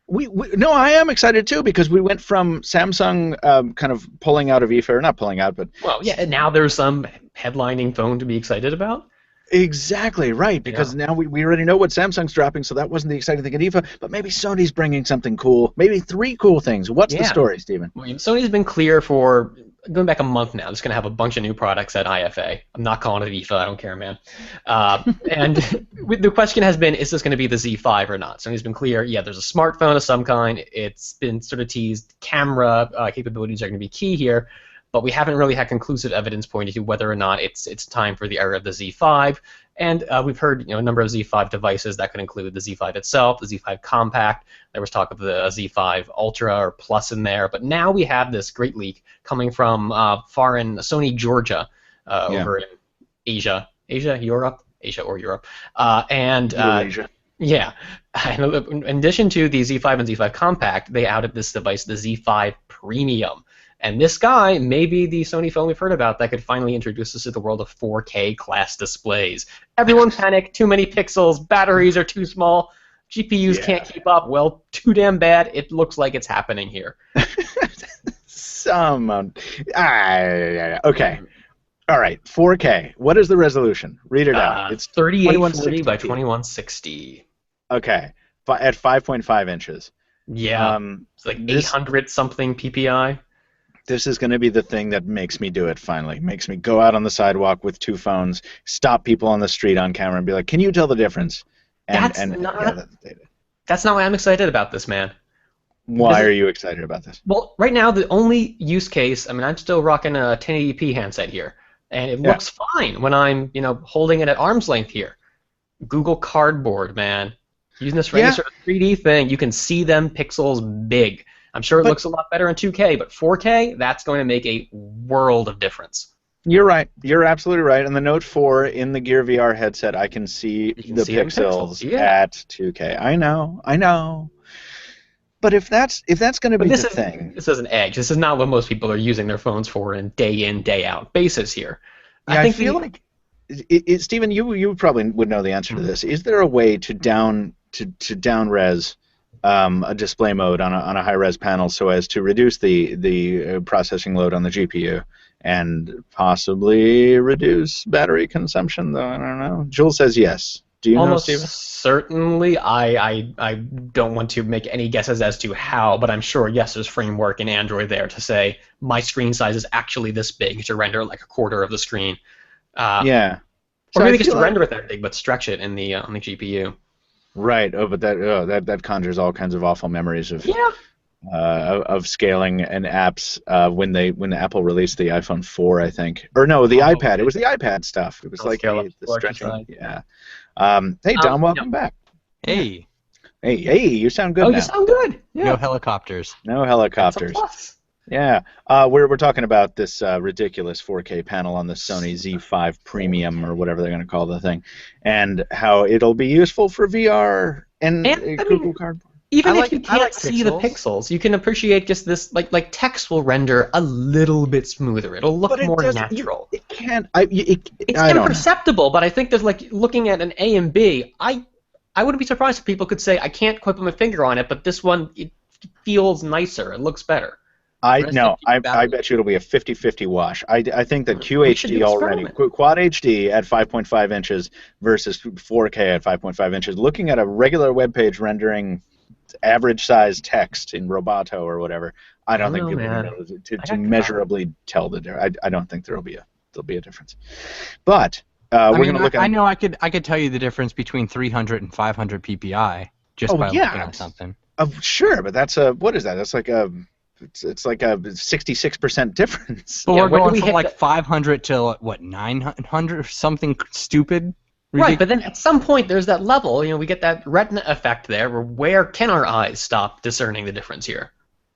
No, I am excited too, because we went from Samsung kind of pulling out of IFA, or not pulling out, but and now there's some headlining phone to be excited about. Exactly right, because now we already know what Samsung's dropping, so that wasn't the exciting thing at IFA, but maybe Sony's bringing something cool, maybe 3 cool things. What's the story, Steven? Well, Sony's been clear for going back a month now. It's going to have a bunch of new products at IFA. I'm not calling it IFA. I don't care, man. And the question has been, is this going to be the Z5 or not? Sony's been clear, there's a smartphone of some kind. It's been sort of teased. Camera capabilities are going to be key here, but we haven't really had conclusive evidence pointing to whether or not it's time for the era of the Z5. And we've heard a number of Z5 devices that could include the Z5 itself, the Z5 Compact. There was talk of the Z5 Ultra or Plus in there, but now we have this great leak coming from far in Sony Georgia, over in Asia, Europe, and Asia. Yeah. And in addition to the Z5 and Z5 Compact, they outed this device, the Z5 Premium. And this guy may be the Sony phone we've heard about that could finally introduce us to the world of 4K class displays. Everyone panic, too many pixels, batteries are too small, GPUs can't keep up. Well, too damn bad. It looks like it's happening here. Okay. All right, 4K. What is the resolution? Read it out. It's 3840 by 2160. Okay, at 5.5 inches. Yeah, it's like 800 something PPI. This is going to be the thing that makes me do it finally. Makes me go out on the sidewalk with 2 phones, stop people on the street on camera, and be like, "Can you tell the difference?" That's not why I'm excited about this, man. Why are you excited about this? Well, right now the only use case, I'm still rocking a 1080p handset here, and it looks fine when I'm, holding it at arm's length here. Google Cardboard, man. Using this for any sort of 3D thing, you can see them pixels big. I'm sure it looks a lot better in 2K, but 4K, that's going to make a world of difference. You're right. You're absolutely right. And the Note 4 in the Gear VR headset, I can see the pixels at 2K. I know. But if that's going to be the thing, this is an edge. This is not what most people are using their phones for in, day out basis here. Yeah, I feel like, Stephen, you probably would know the answer to this. Is there a way to down res a display mode on a high res panel so as to reduce the processing load on the GPU and possibly reduce battery consumption? Though I don't know. Jules says yes. Do you know, Steven? Certainly. I don't want to make any guesses as to how, but I'm sure there's framework in Android there to say my screen size is actually this big to render like a quarter of the screen. Or maybe just to render it that big, but stretch it in the on the GPU. Right. But that conjures all kinds of awful memories of scaling and apps when Apple released the iPhone 4, I think, or no, the iPad. It was the iPad stuff. It was like the stretching. Yeah. Hey, Dom, welcome back. Hey, you sound good now. You sound good. Yeah. No helicopters. No helicopters. That's a plus. Yeah, we're talking about this ridiculous 4K panel on the Sony Z5 Premium or whatever they're going to call the thing, and how it'll be useful for VR and And I Google mean, Cardboard. even I if you like can't see the pixels. pixels, you can appreciate just this. Like text will render a little bit smoother. It'll look But it more doesn't. natural. It can't. I It's don't know. imperceptible, but I think there's like looking at an A and B. I wouldn't be surprised if people could say I can't quite put my finger on it, but this one it feels nicer. It looks better. I Rest no. in peace, I bet you it'll be a 50-50 wash. I think that We should do QHD already, experiment. Quad HD at 5.5 inches versus 4K at 5.5 inches. Looking at a regular web page rendering average size text in Roboto or whatever, I don't think Oh people are man, going to I to got measurably tell the difference. I don't think there'll be a difference. But I we're mean, going to look at. I know I could tell you the difference between 300 and 500 PPI just Oh by yeah, looking at something. sure, but that's a what is that? That's like a it's like a 66% difference. But Yeah, we're when do going we from hit like the- 500 to what 900 or something stupid. right? But then at some point there's that level. We get that retina effect there. Where can our eyes stop discerning the difference here?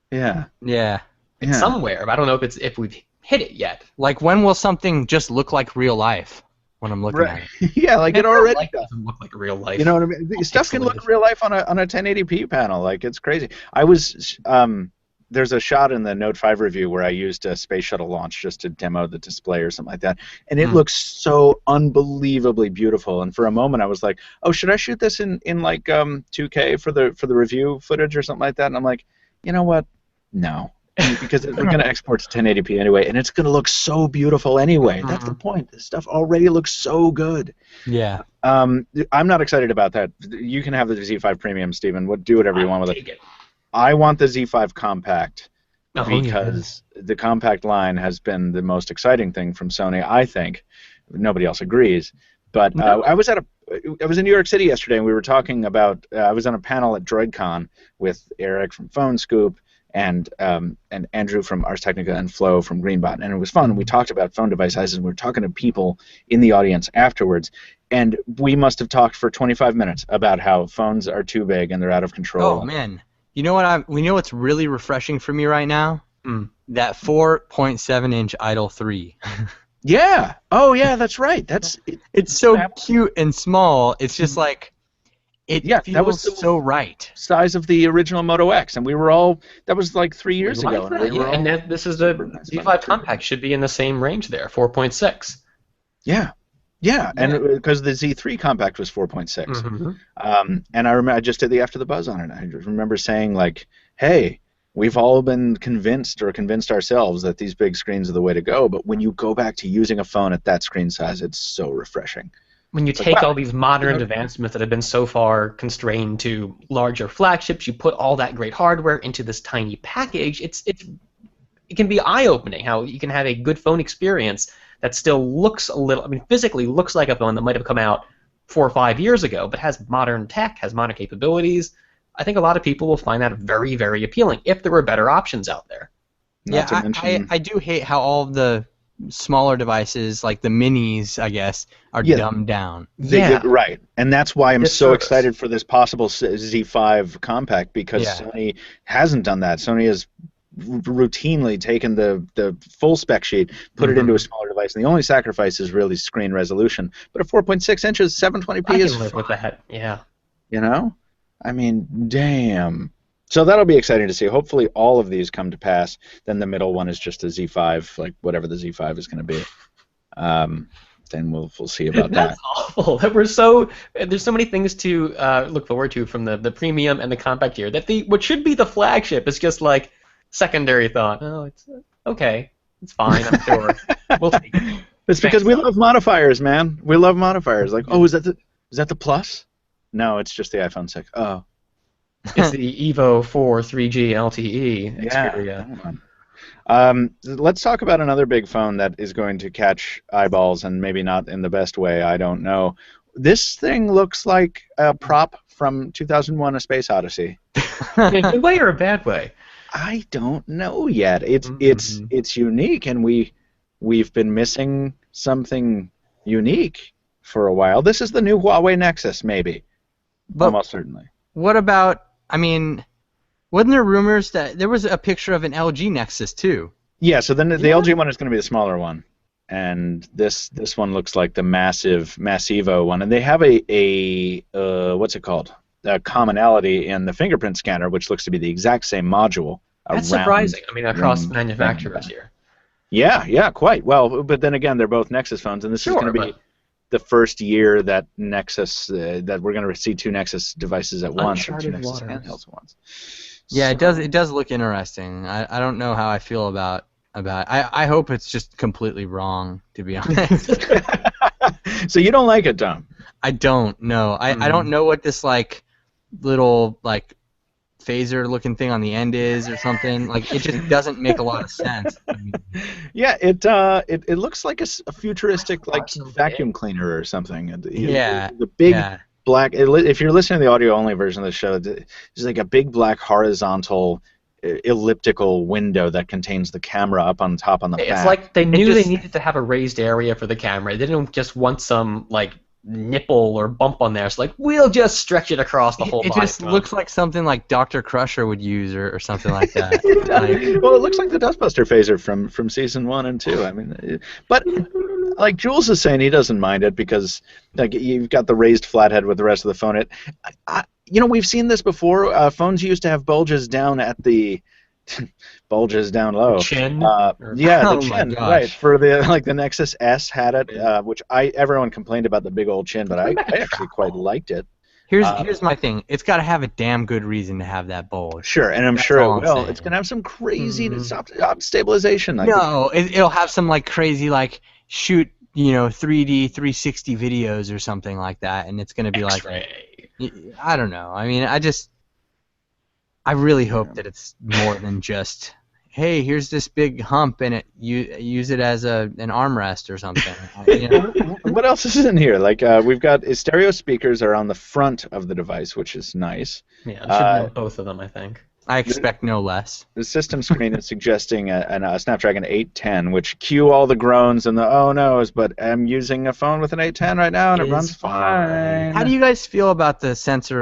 Yeah. Yeah. It's somewhere, but I don't know if we've hit it yet. Like when will something just look like real life when I'm looking at it? Yeah, like it Real already life does. doesn't look like real life. You know what I mean? The stuff can look Pixelated. real life on a 1080p panel. Like it's crazy. There's a shot in the Note 5 review where I used a space shuttle launch just to demo the display or something like that, and it looks so unbelievably beautiful. And for a moment, I was like, "Oh, should I shoot this in like 2K for the review footage or something like that?" And I'm like, you know what? No, because we're going to export to 1080p anyway, and it's going to look so beautiful anyway. That's the point. This stuff already looks so good. Yeah. I'm not excited about that. You can have the Z5 Premium, Stephen. Do whatever you want with Take it. it. I want the Z5 Compact Oh, because the compact line has been the most exciting thing from Sony, I think. Nobody else agrees. But No. I was in New York City yesterday, and we were talking about. I was on a panel at DroidCon with Eric from Phone Scoop and Andrew from Ars Technica and Flo from Greenbot, and it was fun. We talked about phone device sizes, and we were talking to people in the audience afterwards, and we must have talked for 25 minutes about how phones are too big and they're out of control. Oh man. You know what we know what's really refreshing for me right now? That 4.7-inch Idol 3. Yeah. Oh, yeah. That's right. It's so cute and small. It's just like it Yeah, feels that was so right. size of the original Moto X, and we were all. That was like 3 years ago. Like that, yeah. And then this is the Z5 Compact should be in the same range there, 4.6. Yeah. Yeah, and because the Z3 Compact was 4.6, and I remember I just did the After the Buzz on it. I remember saying like, "Hey, we've all been convinced ourselves that these big screens are the way to go, but when you go back to using a phone at that screen size, it's so refreshing." When you take all these modern advancements that have been so far constrained to larger flagships, you put all that great hardware into this tiny package. It can be eye-opening how you can have a good phone experience that still looks physically looks like a phone that might have come out 4 or 5 years ago, but has modern tech, has modern capabilities. I think a lot of people will find that very, very appealing if there were better options out there. I do hate how all of the smaller devices, like the minis, I guess, are dumbed down. Right, and that's why I'm so excited for this possible Z5 Compact, because Sony hasn't done that. Sony has routinely taken the full spec sheet, put it into a smaller device, and the only sacrifice is really screen resolution. But at 4.6 inches, 720p is live with that. Yeah. You know, I mean, damn. So that'll be exciting to see. Hopefully, all of these come to pass. Then the middle one is just a Z5, like whatever the Z5 is going to be. Then we'll see about that. That's awful. There's so many things to look forward to from the premium and the compact here. That what should be the flagship is just like secondary thought. Oh, it's okay. It's fine. I'm sure. We'll take it. It's because we love modifiers, man. We love modifiers. Like, oh, is that the Plus? No, it's just the iPhone 6. Oh. It's the Evo 4 3G LTE Xperia. Let's talk about another big phone that is going to catch eyeballs, and maybe not in the best way. I don't know. This thing looks like a prop from 2001: A Space Odyssey. In a good way or a bad way? I don't know yet. It's unique, and we've been missing something unique for a while. This is the new Huawei Nexus, maybe. But almost certainly. What about? I mean, Wasn't there rumors that there was a picture of an LG Nexus too? Yeah, so then the LG one is going to be the smaller one, and this one looks like the Massivo one, and they have a what's it called? A commonality in the fingerprint scanner, which looks to be the exact same module. That's surprising. I mean, across manufacturers here. Yeah, quite. Well, but then again, they're both Nexus phones, and this is going to be the first year that Nexus that we're going to see two Nexus devices at once, or two Nexus handhelds at once. Yeah, it does. It does look interesting. I don't know how I feel about. I hope it's just completely wrong, to be honest. So you don't like it, Tom? I don't know. I don't know what this like little like phaser looking thing on the end is or something. Like it just doesn't make a lot of sense. Yeah, it looks like a futuristic like vacuum cleaner or something. Yeah. The big black. If you're listening to the audio only version of the show, it's like a big black horizontal elliptical window that contains the camera up on top on the back. It's like they knew they needed to have a raised area for the camera. They didn't just want some like nipple or bump on there. It's like we'll just stretch it across the whole body. It just looks like something like Dr. Crusher would use or something like that. Well, it looks like the Dustbuster phaser from season 1 and 2. I mean, but like Jules is saying, he doesn't mind it because like you've got the raised flathead with the rest of the phone. We've seen this before. Phones used to have bulges down at the bulges down low. Chin. The chin. Right. For the Nexus S had it, which everyone complained about the big old chin, but I actually quite liked it. Here's my thing. It's got to have a damn good reason to have that bulge. Sure, and I'm sure it will. It's gonna have some crazy stabilization. It'll have some like crazy like shoot 3D 360 videos or something like that, and it's gonna be X-ray. like I don't know. I mean, I really hope that it's more than just, hey, here's this big hump and use it as an armrest or something. What else is in here? Like we've got stereo speakers are on the front of the device, which is nice. Yeah, it should be both of them, I think. I expect no less. The system screen is suggesting a Snapdragon 810, which cue all the groans and the oh no's, but I'm using a phone with an 810 right now and it runs fine. How do you guys feel about the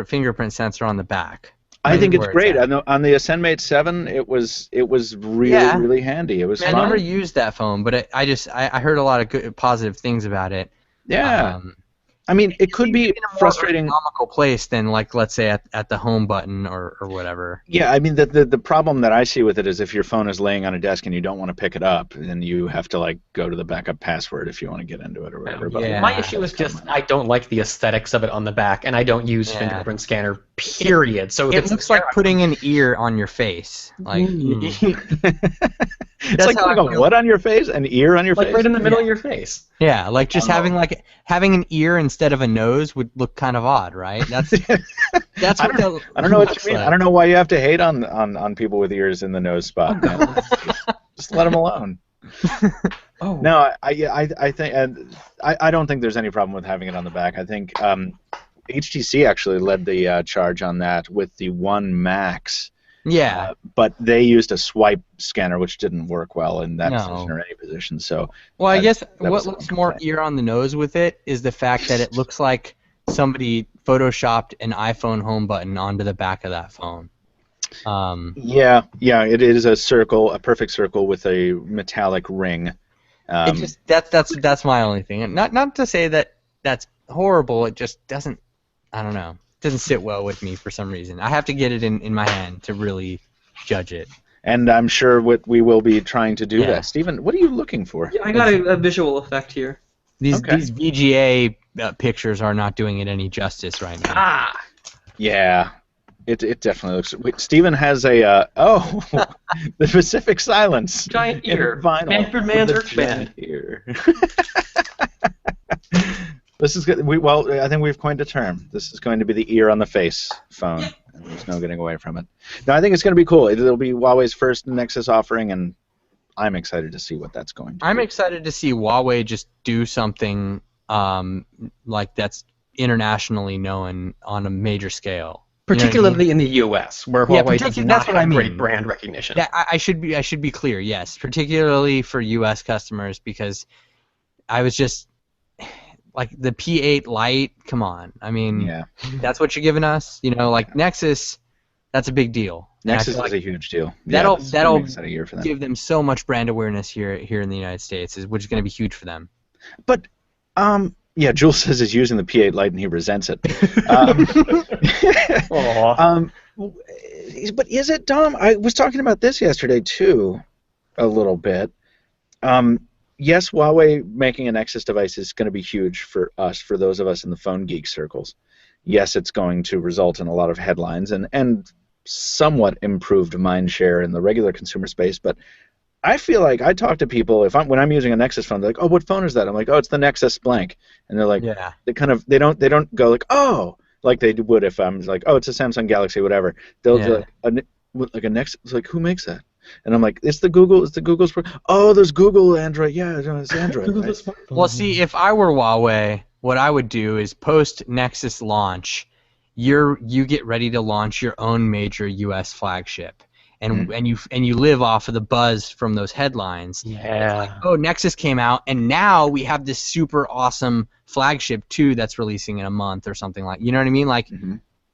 fingerprint sensor on the back? I think it's great. On the Ascenmate 7, it was really handy. It was fun. I never used that phone, but I heard a lot of good positive things about it. Yeah. I mean, it could be frustrating. In a more economical place than, like, let's say at the home button or whatever. Yeah, I mean, the problem that I see with it is if your phone is laying on a desk and you don't want to pick it up, then you have to like go to the backup password if you want to get into it or whatever. But my issue is just I don't like the aesthetics of it on the back, and I don't use fingerprint scanner. Period. So it looks like putting an ear on your face. Like it's like putting a what on your face? An ear on your face? Like right in the middle of your face. Yeah, like just having an ear instead of a nose would look kind of odd, right? That's I don't know what you mean. Like. I don't know why you have to hate on people with ears in the nose spot. Just let them alone. No, I think I don't think there's any problem with having it on the back. I think HTC actually led the charge on that with the One Max. Yeah. But they used a swipe scanner, which didn't work well in that position or any position. So. Well, I guess what looks more ear on the nose with it is the fact that it looks like somebody photoshopped an iPhone home button onto the back of that phone. Yeah, it is a circle, a perfect circle with a metallic ring. That's my only thing. And not to say that that's horrible. It just doesn't. I don't know. It doesn't sit well with me for some reason. I have to get it in my hand to really judge it. And I'm sure we will be trying to do that. Stephen, what are you looking for? Yeah, I got a visual effect here. These VGA pictures are not doing it any justice right now. Yeah. It definitely looks. Wait, Stephen has a the Pacific Silence giant ear vinyl. Manfred Mann's Earth Band ear. This is good. I think we've coined a term. This is going to be the ear on the face phone. And there's no getting away from it. No, I think it's going to be cool. It'll be Huawei's first Nexus offering, and I'm excited to see what that's going to be. I'm excited to see Huawei just do something like that's internationally known on a major scale. Particularly in the U.S., where Huawei does not have great brand recognition. Yeah, I should be clear. Yes, particularly for U.S. customers, because I was just like the P8 Lite. Come on, I mean, that's what you're giving us. Like Nexus, That's a big deal. And I Nexus feel is like a huge deal. That'll It's that'll an exciting year for them. give them so much brand awareness here in the United States, which is going to be huge for them. But yeah, Jules says he's using the P8 Lite and he resents it. But is it, Dom? I was talking about this yesterday too, a little bit. Yes, Huawei making a Nexus device is going to be huge for us, for those of us in the phone geek circles. Yes, it's going to result in a lot of headlines and somewhat improved mind share in the regular consumer space, but I feel like I talk to people when I'm using a Nexus phone, they're like, "Oh, what phone is that?" I'm like, "Oh, it's the Nexus blank," and they're like, Yeah. they don't go like, "Oh," like they would if I'm like, "Oh, it's a Samsung Galaxy, whatever." They'll be like a Nexus. It's like, who makes that? And I'm like, it's Google's. Oh, there's Google Android. Yeah, it's Android. Right? Well, see, if I were Huawei, what I would do is post Nexus launch, you get ready to launch your own major U.S. flagship. And you live off of the buzz from those headlines. Yeah. It's like, oh, Nexus came out, and now we have this super awesome flagship too that's releasing in a month or something like. You know what I mean? Like,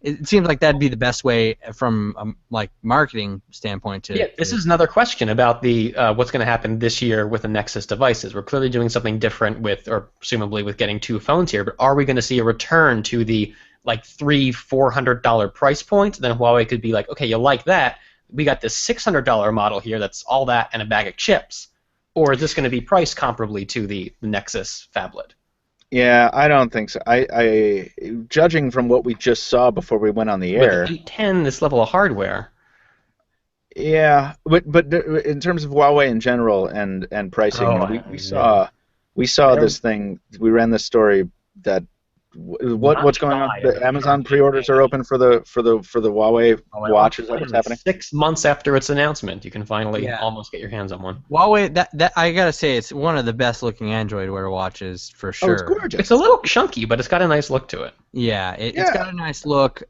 it seems like that'd be the best way from like marketing standpoint to. Yeah, this is another question about the what's going to happen this year with the Nexus devices. We're clearly doing something different with, or presumably with getting two phones here. But are we going to see a return to the like $300-400 price point? Then Huawei could be like, okay, you like that? We got this $600 model here that's all that and a bag of chips. Or is this going to be priced comparably to the Nexus phablet? Yeah, I don't think so. I judging from what we just saw before we went on the air. With 810, this level of hardware. Yeah, but in terms of Huawei in general and pricing, we saw this thing. We ran this story that what's going on? The Amazon pre-orders are open for the Huawei watch. Is that what's happening? 6 months after its announcement, you can finally almost get your hands on one. Huawei, that I gotta say, it's one of the best looking Android Wear watches for sure. Oh, it's gorgeous. It's a little chunky, but it's got a nice look to it. Yeah, it's got a nice look.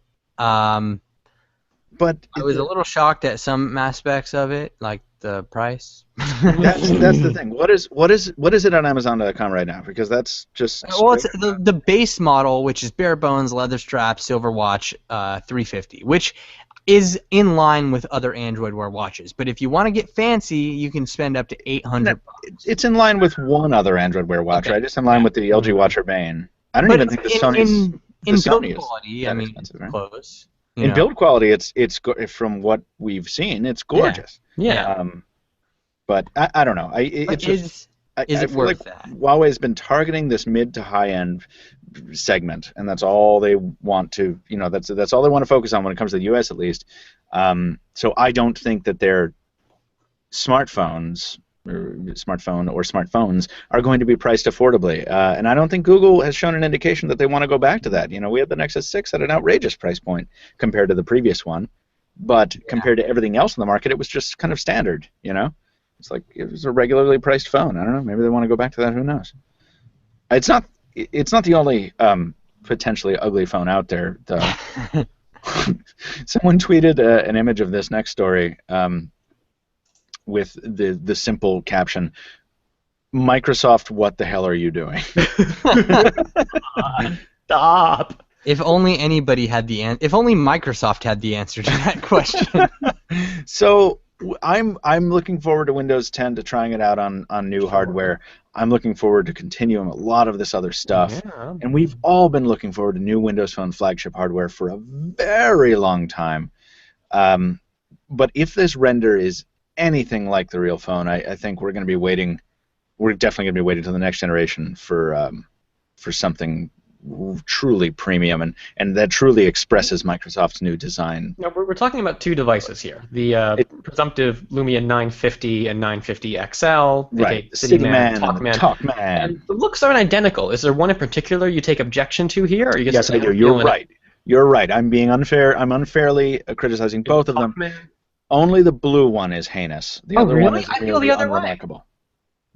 But I was a little shocked at some aspects of it, like the price. that's the thing. What is it on Amazon.com right now? Because that's just it's the base model, which is bare bones, leather strap, silver watch, $350, which is in line with other Android Wear watches. But if you want to get fancy, you can spend up to $800. It's in line with one other Android Wear watch, right? It's in line with the LG Watch Urbane. I don't even think the Sony's in build quality. I mean, right? close. In build quality, it's from what we've seen, it's gorgeous. Yeah. But I don't know. Is it worth that? Huawei's been targeting this mid to high end segment, and that's all they want to. That's all they want to focus on when it comes to the U.S. at least. So I don't think that their smartphones or smartphones are going to be priced affordably. And I don't think Google has shown an indication that they want to go back to that. We had the Nexus 6 at an outrageous price point compared to the previous one, but compared to everything else in the market, it was just kind of standard. It's like it was a regularly priced phone. I don't know. Maybe they want to go back to that. Who knows? It's not the only potentially ugly phone out there, though. Someone tweeted an image of this next story. With the simple caption, "Microsoft, what the hell are you doing?" Stop. If only anybody had if only Microsoft had the answer to that question. So I'm looking forward to Windows 10, to trying it out on new hardware. I'm looking forward to continuing a lot of this other stuff. Yeah. And we've all been looking forward to new Windows Phone flagship hardware for a very long time. But if this render is anything like the real phone, I think we're going to be waiting. We're definitely going to be waiting till the next generation for something truly premium and that truly expresses Microsoft's new design. No, we're talking about two devices here: the presumptive Lumia 950 and 950 XL, right? CityMan, Talkman. And the looks aren't identical. Is there one in particular you take objection to here? Or you yes, I do. You're right. You're right. I'm being unfair. I'm unfairly criticizing both of them. Only the blue one is heinous. The other one is really unremarkable.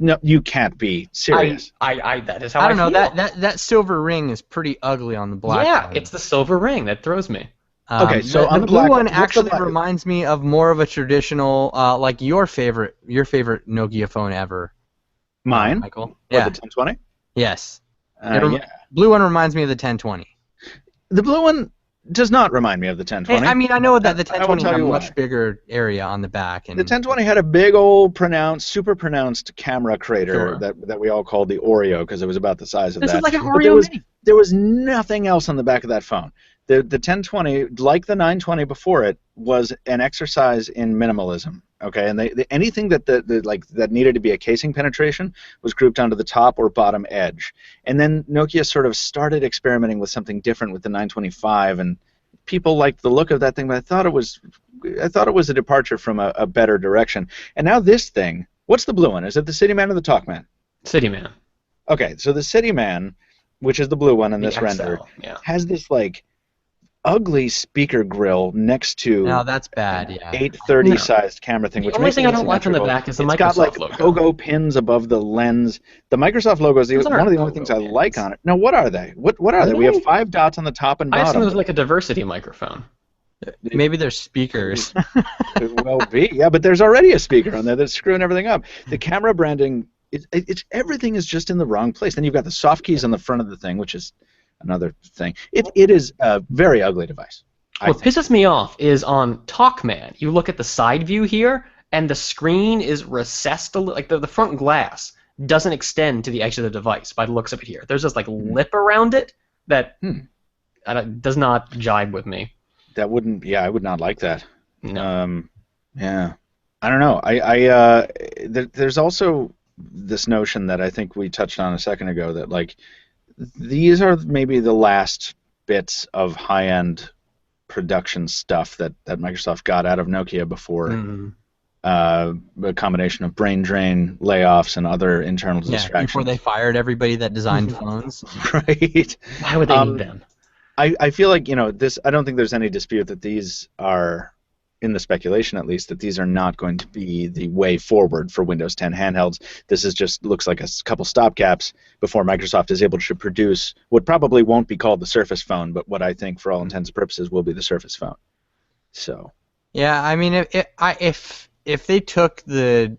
No, you can't be serious. That is how I don't know. That silver ring is pretty ugly on the black. Yeah, one. It's the silver ring that throws me. Okay, so the blue one actually reminds me of more of a traditional, like your favorite Nokia phone ever. Mine, Michael. Yeah. The 1020. Yes. Yeah. Blue one reminds me of the 1020. The blue one does not remind me of the 1020. I mean, I know that the I will 1020 tell had a you much why. bigger area on the back. And The 1020 had a big old super pronounced camera crater Sure. that we all called the Oreo because it was about the size of This that. is like an But Oreo Mini. there was nothing else on the back of that phone. The 1020, like the 920 before it, was an exercise in minimalism. Okay, and anything that needed to be a casing penetration was grouped onto the top or bottom edge. And then Nokia sort of started experimenting with something different with the 925, and people liked the look of that thing, but I thought it was a departure from a better direction. And now this thing, what's the blue one? Is it the City Man or the Talk Man? City Man. Okay, so the City Man, which is the blue one in this The render, XL, yeah. has this like ugly speaker grill next to no, that's bad. Yeah. 830 No. sized camera thing, The which only makes thing it I don't like on the asymmetrical. back is the It's Microsoft got like logo. pogo pins above the lens. The Microsoft logo is Those one aren't of the only pogo things I pins. like on it. No, what are they? What are they? We have 5 dots on the top and I assume bottom. it was like a diversity microphone. Maybe they're speakers. It will be, yeah, but there's already a speaker on there that's screwing everything up. The camera branding, it's everything is just in the wrong place. Then you've got the soft keys on the front of the thing, which is another thing. It is a very ugly device. What pisses me off is on Talkman. You look at the side view here, and the screen is recessed a little. Like the front glass doesn't extend to the edge of the device by the looks of it here. There's this like lip around it that does not jibe with me. That wouldn't. Yeah, I would not like that. No. Yeah, I don't know. There's also this notion that I think we touched on a second ago that like these are maybe the last bits of high-end production stuff that Microsoft got out of Nokia before a combination of brain drain, layoffs, and other internal distractions. Before they fired everybody that designed phones. Right. Why would they need them? I feel like, this. I don't think there's any dispute that these are, in the speculation at least, that these are not going to be the way forward for Windows 10 handhelds. This is just looks like a couple stopgaps before Microsoft is able to produce what probably won't be called the Surface Phone, but what I think, for all intents and purposes, will be the Surface Phone. So. Yeah, I mean, if they took the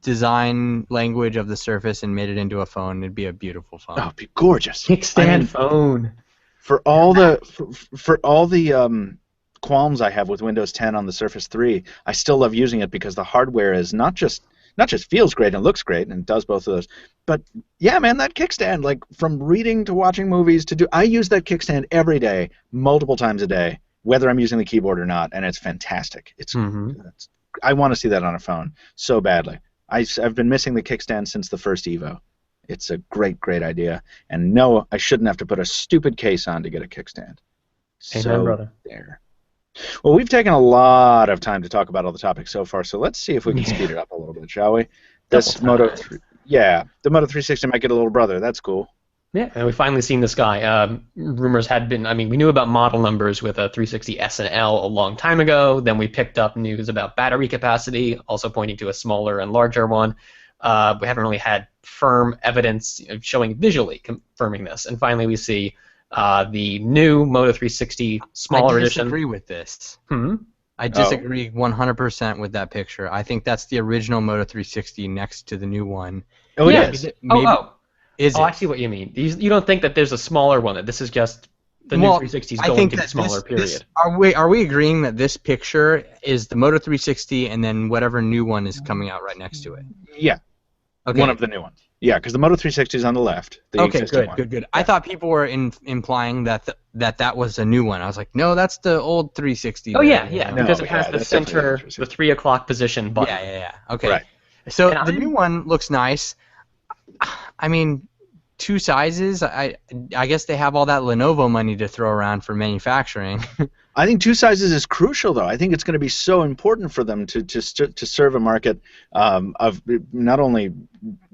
design language of the Surface and made it into a phone, it'd be a beautiful phone. Oh, it'd be gorgeous. Kickstand phone. For all the qualms I have with Windows 10 on the Surface 3, I still love using it because the hardware is not just feels great and looks great and does both of those, but yeah, man, that kickstand, like from reading to watching movies I use that kickstand every day, multiple times a day, whether I'm using the keyboard or not, and it's fantastic. I want to see that on a phone so badly. I've been missing the kickstand since the first Evo. It's a great idea, and no, I shouldn't have to put a stupid case on to get a kickstand. Amen, brother. There. Well, we've taken a lot of time to talk about all the topics so far, so let's see if we can speed it up a little bit, shall we? This Moto 3, the Moto 360 might get a little brother. That's cool. Yeah, and we've finally seen this guy. Rumors had been, we knew about model numbers with a 360S and L a long time ago. Then we picked up news about battery capacity, also pointing to a smaller and larger one. We haven't really had firm evidence showing visually confirming this. And finally we see the new Moto 360 smaller edition. I disagree with this. Hmm? I disagree 100% with that picture. I think that's the original Moto 360 next to the new one. Oh, yeah. it is. Is it? I see what you mean. You don't think that there's a smaller one, that this is just the new 360 is going to be smaller, period. Are we agreeing that this picture is the Moto 360 and then whatever new one is coming out right next to it? Yeah. Okay. One of the new ones. Yeah, because the Moto 360 is on the left. Okay, good. Yeah. I thought people were implying that was a new one. I was like, no, that's the old 360. Oh, yeah, because it has the that's center, definitely the 3 o'clock position button. Yeah. Okay. Right. So the new one looks nice. I mean, 2 sizes. I guess they have all that Lenovo money to throw around for manufacturing. I think 2 sizes is crucial, though. I think it's going to be so important for them to serve a market of not only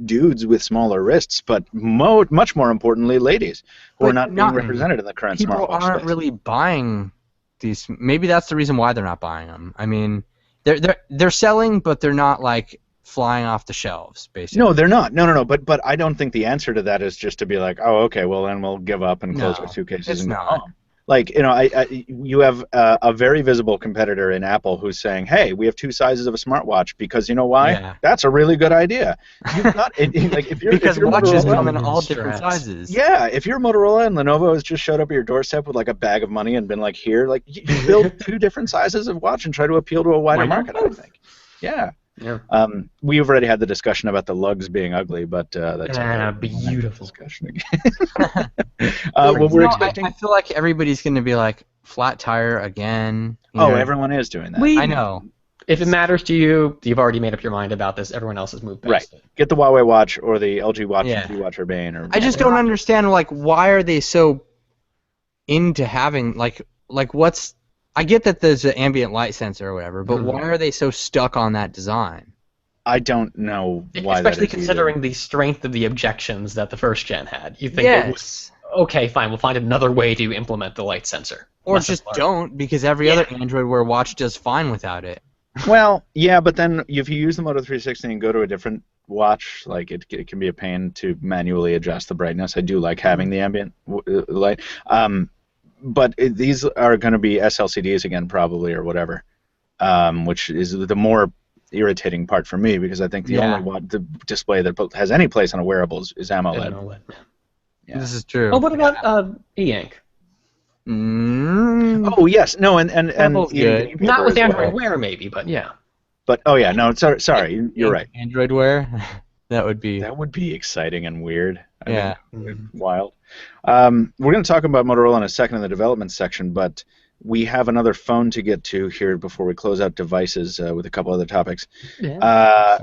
dudes with smaller wrists, but much more importantly, ladies who are not being represented in the current smartphone People aren't space. really buying these. Maybe that's the reason why they're not buying them. I mean, they're selling, but they're not like flying off the shelves, basically. No, they're not. No. But I don't think the answer to that is just to be like, oh, okay, well then we'll give up and close our suitcases and go home. Like, you have a very visible competitor in Apple who's saying, "Hey, we have 2 sizes of a smartwatch because you know why? Yeah. That's a really good idea." You've got like if you're Because if you're watches Motorola, come in all different straps. sizes. yeah, if you're Motorola and Lenovo has just showed up at your doorstep with like a bag of money and been like, "Here, like you build 2 different sizes of watch and try to appeal to a wider Why not market." I both? think. Yeah. Yeah. We've already had the discussion about the lugs being ugly, but that's a beautiful discussion again. Well, we're expecting. I feel like everybody's going to be like flat tire again. Everyone is doing that. I know. If it matters to you, you've already made up your mind about this. Everyone else has moved past it. Get the Huawei watch or the LG watch, Yeah. G watch Urbane, or I just don't understand like why are they so into having like what's. I get that there's an ambient light sensor or whatever, but why are they so stuck on that design? I don't know why. Especially that is considering either. the strength of the objections that the first gen had. You think it was, okay, fine, we'll find another way to implement the light sensor. Or Lessons just learned. don't, because every other Android Wear watch does fine without it. Well, yeah, but then if you use the Moto 360 and go to a different watch, like it can be a pain to manually adjust the brightness. I do like having the ambient light. But these are going to be SLCDs again, probably, or whatever, which is the more irritating part for me because I think the only the display that has any place on a wearable is AMOLED. Yeah. This is true. Oh, what about e-ink? Oh yes, no, and good. Not with Android Wear, maybe, but yeah. But no, sorry, you're right. Android Wear, that would be exciting and weird. Yeah. Wild. We're going to talk about Motorola in a second in the development section, but we have another phone to get to here before we close out devices with a couple other topics. Yeah.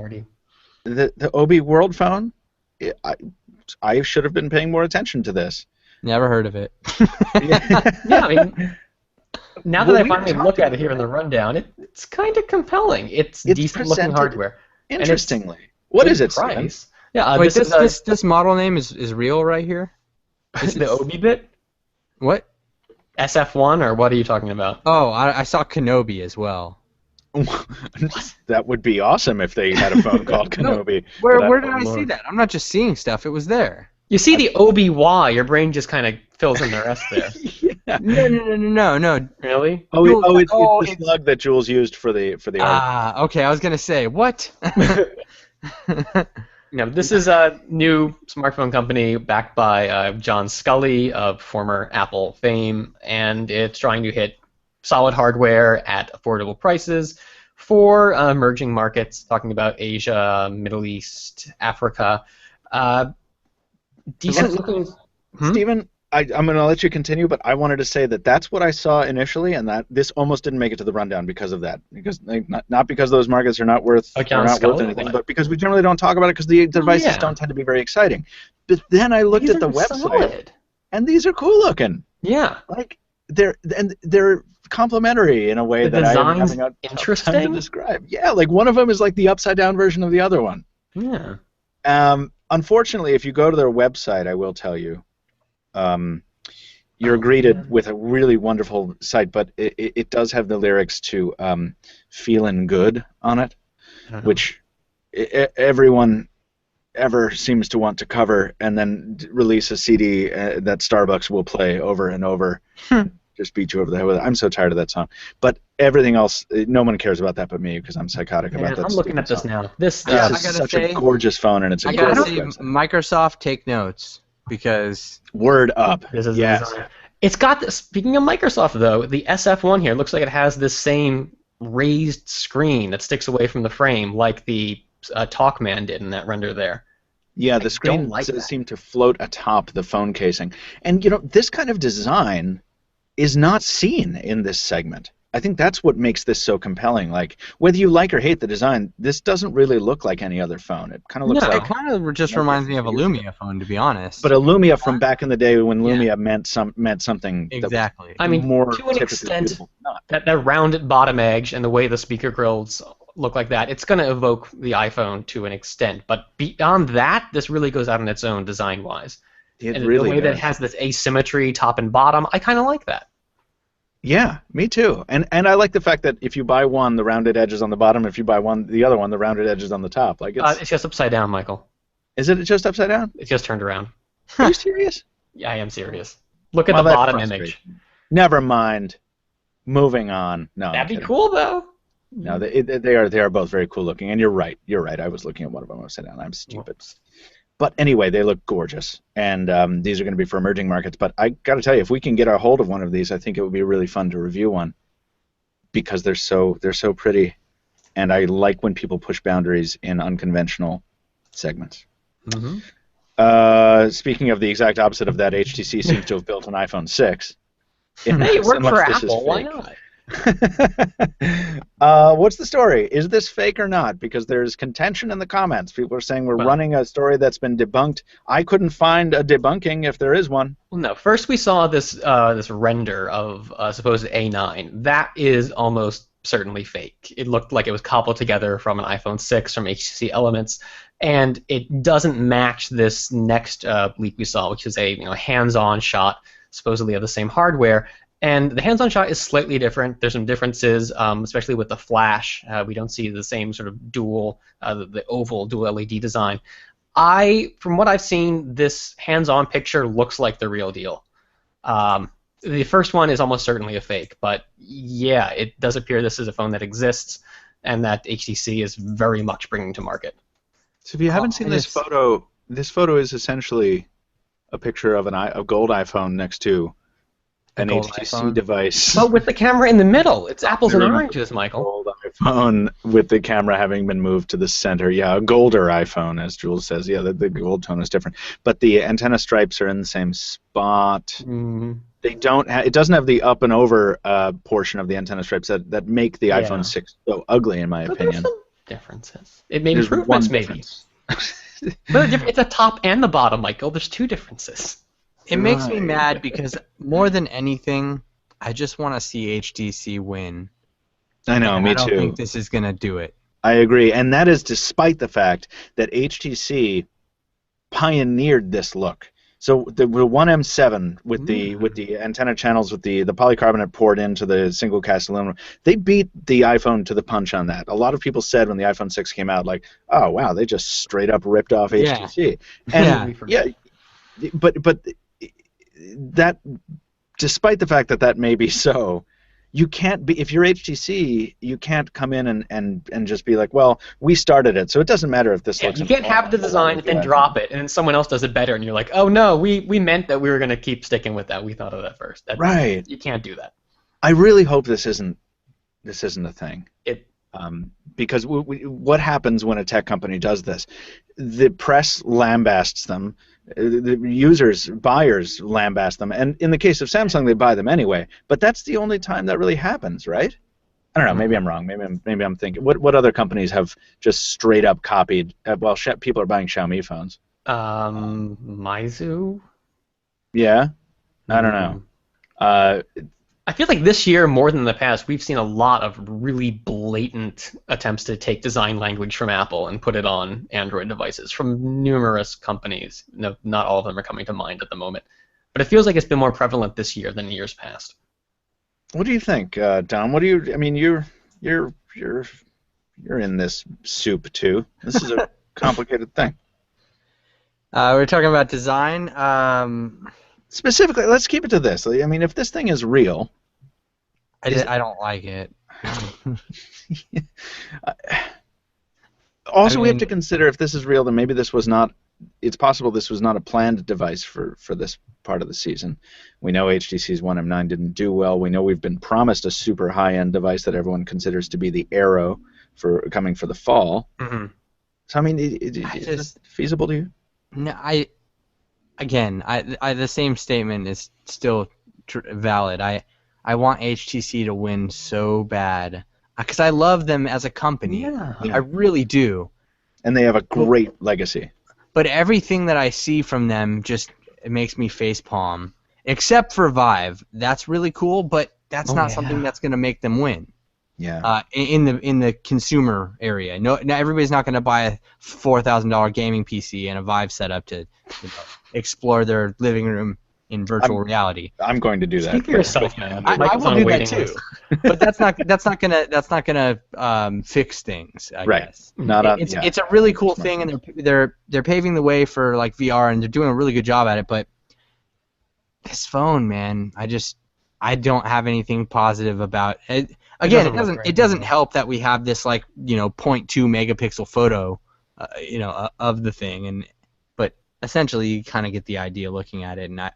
The Obi World phone. I should have been paying more attention to this. Never heard of it. Yeah, I mean, now that I finally look at it here in the rundown, it's kind of compelling. It's decent-looking hardware. Interestingly. What is it, price? Yeah, wait, this model name is real right here? Is the Obi bit? What? SF1, or what are you talking about? Oh, I saw Kenobi as well. That would be awesome if they had a phone called Kenobi. Where did I see that? I'm not just seeing stuff. It was there. You see the Obi-Y, your brain just kind of fills in the rest there. Yeah. No. Really? It's the slug that Jules used for the art. Ah, okay. I was gonna say what? No, this is a new smartphone company backed by John Scully of former Apple fame, and it's trying to hit solid hardware at affordable prices for emerging markets, talking about Asia, Middle East, Africa. Decent looking. Stephen, I'm going to let you continue, but I wanted to say that that's what I saw initially, and that this almost didn't make it to the rundown because of that. Because not because those markets are not worth anything, but because we generally don't talk about it because the devices don't tend to be very exciting. But then I looked at the website, and these are cool looking. Yeah, like they're complementary in a way that I'm having a tough time to describe. Yeah, like one of them is like the upside down version of the other one. Yeah. Unfortunately, if you go to their website, I will tell you, you're greeted with a really wonderful site, but it does have the lyrics to "Feelin' Good" on it, which everyone ever seems to want to cover and then release a CD that Starbucks will play over and over. Just beat you over the head with it. I'm so tired of that song. But everything else, no one cares about that but me because I'm psychotic about that. I'm looking at this now. This is such a gorgeous phone, and it's a gorgeous website. Microsoft, take notes because word up. This is it's got this. Speaking of Microsoft, though, the SF1 here looks like it has this same raised screen that sticks away from the frame, like the Talkman did in that render there. Yeah, the screen seemed to float atop the phone casing, and this kind of design is not seen in this segment. I think that's what makes this so compelling. Like, whether you like or hate the design, this doesn't really look like any other phone. It kind of looks like... it kind of just reminds me of a Lumia phone, to be honest. But a Lumia from back in the day when Lumia meant something exactly. I mean, more to an extent, that rounded bottom edge and the way the speaker grills look like that, it's going to evoke the iPhone to an extent. But beyond that, this really goes out on its own design-wise. It and really the way does. that it has this asymmetry top and bottom, I kind of like that. Yeah, me too. And I like the fact that if you buy one, the rounded edge is on the bottom. If you buy the other one, the rounded edge is on the top. Like it's just upside down, Michael. Is it just upside down? It's just turned around. Are you serious? Yeah, I am serious. Look at the bottom image. Never mind. Moving on. No, That'd be cool, though. No, they are both very cool looking, and you're right. You're right. I was looking at one of them upside down. I'm stupid. Whoops. But anyway, they look gorgeous, and these are going to be for emerging markets. But I got to tell you, if we can get our hold of one of these, I think it would be really fun to review one because they're so pretty, and I like when people push boundaries in unconventional segments. Mm-hmm. Speaking of the exact opposite of that, HTC seems to have built an iPhone 6. Hey, it worked for Apple. Why not? What's the story? Is this fake or not? Because there's contention in the comments. People are saying we're running a story that's been debunked. I couldn't find a debunking if there is one. Well, no. First, we saw this this render of supposed A9. That is almost certainly fake. It looked like it was cobbled together from an iPhone 6 from HTC Elements, and it doesn't match this next leak we saw, which is a hands-on shot, supposedly of the same hardware. And the hands-on shot is slightly different. There's some differences, especially with the flash. We don't see the same sort of dual, the oval dual LED design. From what I've seen, this hands-on picture looks like the real deal. The first one is almost certainly a fake, but yeah, it does appear this is a phone that exists and that HTC is very much bringing to market. So if you haven't seen this photo is essentially a picture of a gold iPhone next to an HTC device. But with the camera in the middle. It's apples and oranges, Michael. Gold iPhone with the camera having been moved to the center. Yeah, a golder iPhone, as Jules says. Yeah, the gold tone is different. But the antenna stripes are in the same spot. Mm-hmm. They don't. It doesn't have the up and over portion of the antenna stripes that make the iPhone 6 so ugly, in my opinion. There's some differences. It made improvements, maybe. But it's a top and the bottom, Michael. There's two differences. It makes me mad because more than anything, I just want to see HTC win. I know, me too. I don't think this is going to do it. I agree, and that is despite the fact that HTC pioneered this look. So the 1M7 with the antenna channels with the polycarbonate poured into the single cast aluminum, they beat the iPhone to the punch on that. A lot of people said when the iPhone 6 came out, like, oh wow, they just straight up ripped off HTC. And but that, despite the fact that may be so, you can't be, if you're HTC, you can't come in and just be like, well, we started it, so it doesn't matter if this looks. You can't have the design and then drop it, and then someone else does it better, and you're like, oh no, we meant that we were going to keep sticking with that. We thought of that first. Right. You can't do that. I really hope this isn't a thing. Because what happens when a tech company does this? The press lambasts them. The buyers lambast them, and in the case of Samsung, they buy them anyway. But that's the only time that really happens, right? I don't know. Maybe I'm wrong. Maybe I'm thinking. What other companies have just straight up copied? People are buying Xiaomi phones. Meizu. Yeah, I don't know. I feel like this year, more than the past, we've seen a lot of really blatant attempts to take design language from Apple and put it on Android devices from numerous companies. No, not all of them are coming to mind at the moment, but it feels like it's been more prevalent this year than years past. What do you think, Dom? What do you? I mean, you're in this soup too. This is a complicated thing. We're talking about design. Specifically, let's keep it to this. I mean, if this thing is real, I don't like it. Also, we have to consider if this is real, then maybe this was not. It's possible this was not a planned device for this part of the season. We know HTC's 1M9 didn't do well. We know we've been promised a super high-end device that everyone considers to be the Aero coming for the fall. Mm-hmm. So, I mean, is it feasible to you? No, Again, the same statement is still valid. I want HTC to win so bad because I love them as a company. Yeah. I really do. And they have a great legacy. But everything that I see from them it makes me facepalm. Except for Vive, that's really cool, but that's not something that's going to make them win. Yeah. In the consumer area, no, everybody's not going to buy a $4,000 gaming PC and a Vive setup to explore their living room in virtual reality. I'm going to do that. Speak for yourself, man. I will do that too. But that's not gonna fix things. I guess. It's a really cool thing, and they're paving the way for like VR, and they're doing a really good job at it. But this phone, man, I don't have anything positive about it. Again, it doesn't help that we have this like .2 megapixel photo, of the thing, but essentially you kind of get the idea looking at it, and I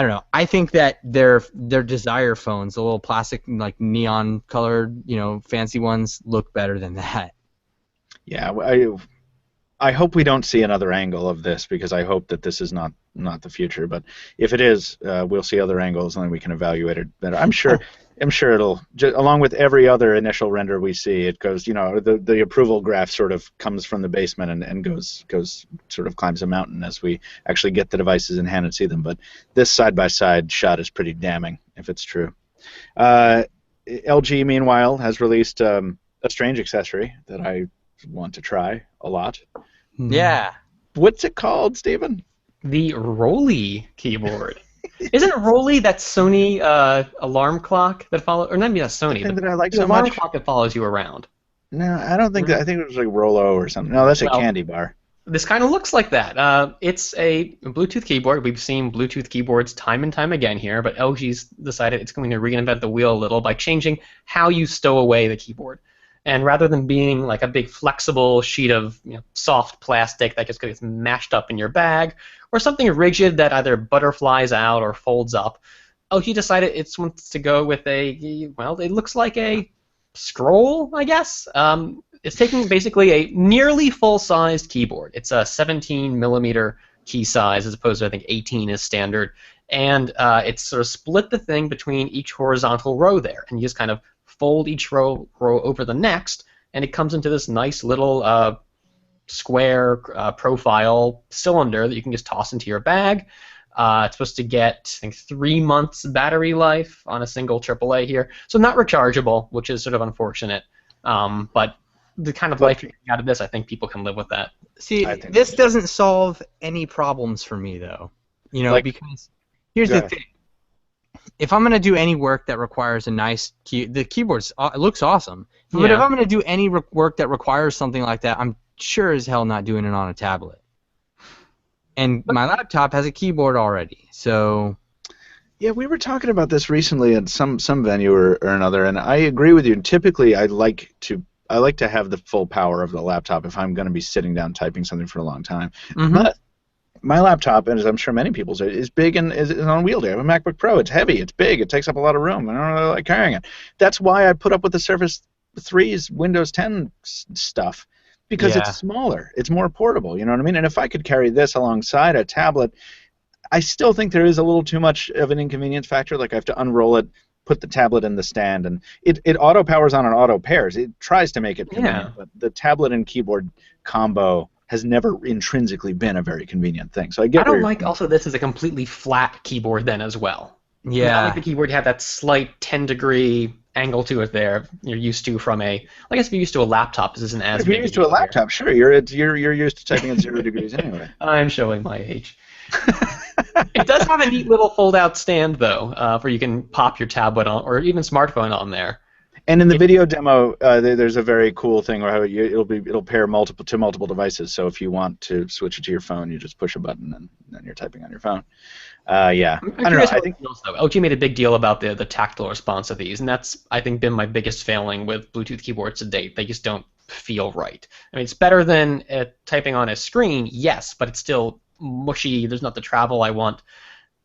don't know. I think that their Desire phones, the little plastic like neon colored, fancy ones, look better than that. Yeah, I hope we don't see another angle of this, because I hope that this is not the future. But if it is, we'll see other angles and then we can evaluate it better. I'm sure it'll, along with every other initial render we see, it goes, the approval graph sort of comes from the basement and goes sort of climbs a mountain as we actually get the devices in hand and see them. But this side-by-side shot is pretty damning if it's true. LG, meanwhile, has released a strange accessory that I want to try a lot. Yeah. What's it called, Stephen? The Rolly keyboard. Isn't Rolly that Sony alarm clock that follows, or not maybe that's Sony, but that I like the so alarm much? clock that follows you around? No, I don't think that. I think it was like Rolo or something. No, that's a candy bar. This kind of looks like that. It's a Bluetooth keyboard. We've seen Bluetooth keyboards time and time again here, but LG's decided it's going to reinvent the wheel a little by changing how you stow away the keyboard. And rather than being like a big flexible sheet of soft plastic that just gets mashed up in your bag, or something rigid that either butterflies out or folds up, LG decided it wants to go with it looks like a scroll, I guess. It's taking basically a nearly full-sized keyboard. It's a 17-millimeter key size as opposed to, I think, 18 is standard. And it's sort of split the thing between each horizontal row there. And you just kind of fold each row over the next, and it comes into this nice little square profile cylinder that you can just toss into your bag. It's supposed to get, I think, 3 months battery life on a single AAA here, so not rechargeable, which is sort of unfortunate. But the kind of life you're getting out of this, I think people can live with that. See, this doesn't solve any problems for me, though. Because here's the thing. If I'm going to do any work that requires a nice the keyboard looks awesome. Yeah. But if I'm going to do any work that requires something like that, I'm sure as hell not doing it on a tablet. And my laptop has a keyboard already, so... Yeah, we were talking about this recently at some venue or another, and I agree with you. Typically, I like to have the full power of the laptop if I'm going to be sitting down typing something for a long time. Mm-hmm. But my laptop, and as I'm sure many people's, is big and is unwieldy. I have a MacBook Pro. It's heavy. It's big. It takes up a lot of room. I don't really like carrying it. That's why I put up with the Surface 3's Windows 10 stuff, because it's smaller. It's more portable. You know what I mean? And if I could carry this alongside a tablet, I still think there is a little too much of an inconvenience factor. Like I have to unroll it, put the tablet in the stand, and it auto powers on and auto pairs. It tries to make it convenient, but the tablet and keyboard combo has never intrinsically been a very convenient thing. So I don't like also this is a completely flat keyboard then as well. Yeah. I like the keyboard have that slight 10-degree angle to it there. You're used to from I guess if you're used to a laptop, this isn't as big. If you're used to a laptop, sure. You're used to typing at 0 degrees anyway. I'm showing my age. It does have a neat little fold-out stand though, where you can pop your tablet on or even smartphone on there. And in the video demo, there's a very cool thing where it'll pair to multiple devices. So if you want to switch it to your phone, you just push a button and then you're typing on your phone. Yeah. I'm curious how it feels, though. LG made a big deal about the tactile response of these, and that's I think been my biggest failing with Bluetooth keyboards to date. They just don't feel right. I mean, it's better than typing on a screen, yes, but it's still mushy. There's not the travel I want.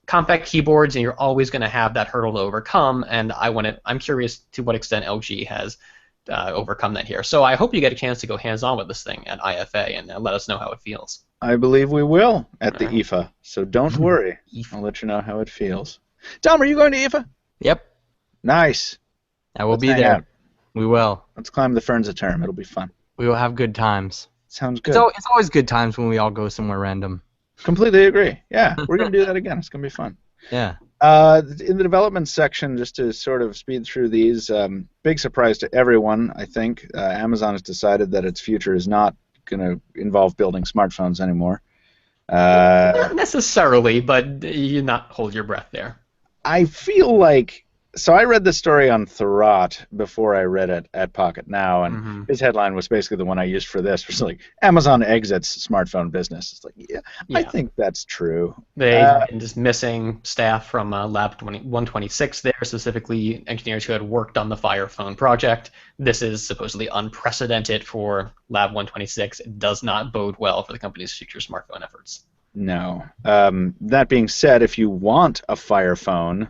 Compact keyboards, and you're always going to have that hurdle to overcome, and I'm curious to what extent LG has overcome that here. So I hope you get a chance to go hands-on with this thing at IFA and let us know how it feels. I believe we will at the IFA, so don't worry. I'll let you know how it feels. Tom, are you going to IFA? Yep. Nice. I will be there. Out. We will. Let's climb the ferns a term. It'll be fun. We will have good times. Sounds good. So it's always good times when we all go somewhere random. Completely agree. Yeah, we're going to do that again. It's going to be fun. Yeah. In the development section, just to sort of speed through these, big surprise to everyone, I think, Amazon has decided that its future is not going to involve building smartphones anymore. Not necessarily, but you not hold your breath there. I feel like So I read this story on Thurrott before I read it at Pocketnow, and his headline was basically the one I used for this. It was like, Amazon exits smartphone business. It's like, yeah. I think that's true. They've been just missing staff from Lab 126 there, specifically engineers who had worked on the Fire Phone project. This is supposedly unprecedented for Lab 126. It does not bode well for the company's future smartphone efforts. No. That being said, if you want a Fire Phone...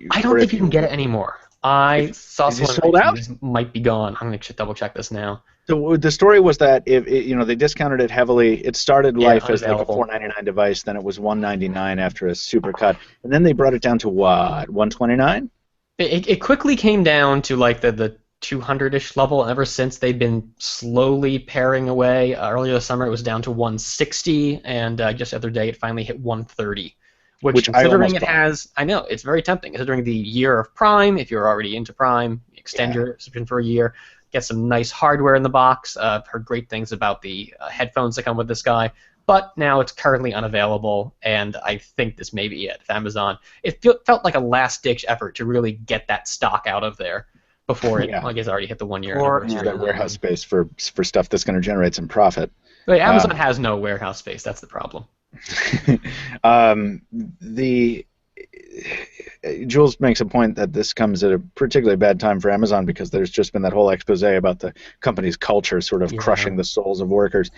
I don't think you can get it anymore. I saw is it someone sold out? this might be gone. I'm going to double check this now. So the story was that they discounted it heavily. It started life as like a $499 device, then it was $199 after a super cut, and then they brought it down to what, $129? It quickly came down to like the 200-ish level. Ever since they've been slowly paring away. Earlier this summer it was down to 160, and just the other day it finally hit 130. Which considering it has, I know, it's very tempting. Considering the year of Prime, if you're already into Prime, extend your subscription for a year, get some nice hardware in the box. I've heard great things about the headphones that come with this guy, but now it's currently unavailable, and I think this may be it. With Amazon, it felt like a last-ditch effort to really get that stock out of there before it, I guess, already hit the 1 year anniversary. That warehouse space for stuff that's going to generate some profit. But Amazon has no warehouse space. That's the problem. Jules makes a point that this comes at a particularly bad time for Amazon because there's just been that whole expose about the company's culture sort of crushing the souls of workers.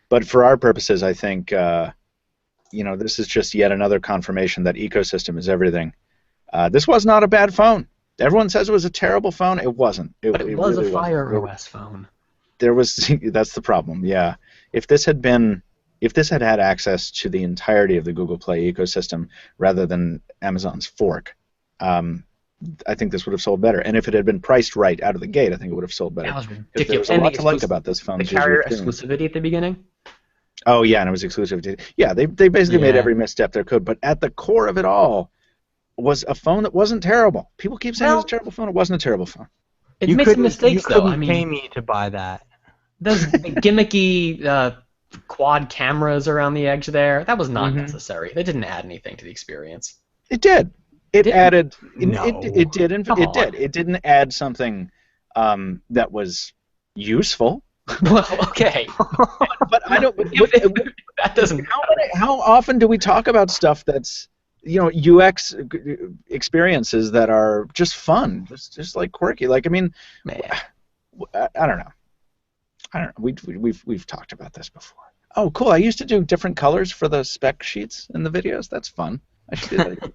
But for our purposes, I think this is just yet another confirmation that ecosystem is everything. This was not a bad phone. Everyone says it was a terrible phone. It wasn't. But it was really a Fire OS phone. That's the problem. Yeah. If this had had access to the entirety of the Google Play ecosystem rather than Amazon's fork, I think this would have sold better. And if it had been priced right out of the gate, I think it would have sold better. That was ridiculous. There was a lot to like about this phone. The carrier exclusivity at the beginning? Oh, yeah, and it was exclusive. Yeah, they basically made every misstep they could. But at the core of it all was a phone that wasn't terrible. People keep saying it was a terrible phone. It wasn't a terrible phone. It made some mistakes, though. You couldn't pay me to buy that. Those gimmicky quad cameras around the edge there, that was not necessary. They didn't add anything to the experience. It did. It added. No. It did. It did. It didn't add something that was useful. Well, okay. but I don't. That doesn't. How often do we talk about stuff that's UX experiences that are just fun, just like quirky? Like, I mean, I don't know. We've talked about this before. Oh, cool! I used to do different colors for the spec sheets in the videos. That's fun. I should do that again.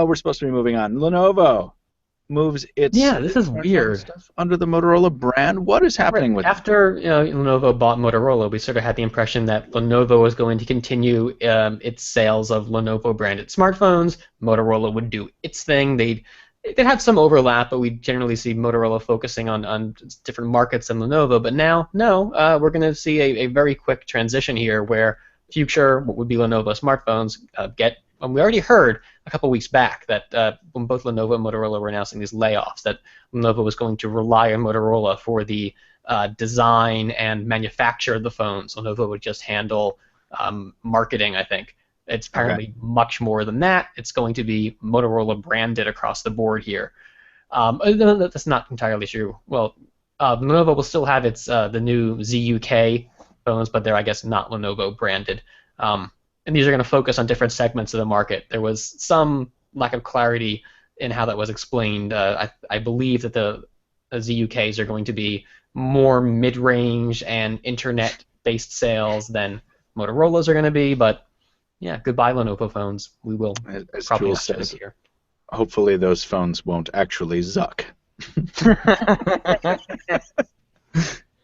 We're supposed to be moving on. Lenovo moves its this is weird stuff under the Motorola brand. What is happening with after Lenovo bought Motorola? We sort of had the impression that Lenovo was going to continue its sales of Lenovo branded smartphones. Motorola would do its thing. They'd have some overlap, but we generally see Motorola focusing on different markets than Lenovo. But now, no, we're going to see a very quick transition here where future, what would be Lenovo smartphones, and we already heard a couple weeks back that when both Lenovo and Motorola were announcing these layoffs, that Lenovo was going to rely on Motorola for the design and manufacture of the phones. Lenovo would just handle marketing, I think. It's apparently much more than that. It's going to be Motorola branded across the board here. That's not entirely true. Well, Lenovo will still have its the new ZUK phones, but they're, I guess, not Lenovo branded. And these are going to focus on different segments of the market. There was some lack of clarity in how that was explained. I believe that the ZUKs are going to be more mid-range and internet-based sales than Motorola's are going to be, but yeah, goodbye Lenovo phones. We will as probably Jules not says, here. Hopefully those phones won't actually zuck.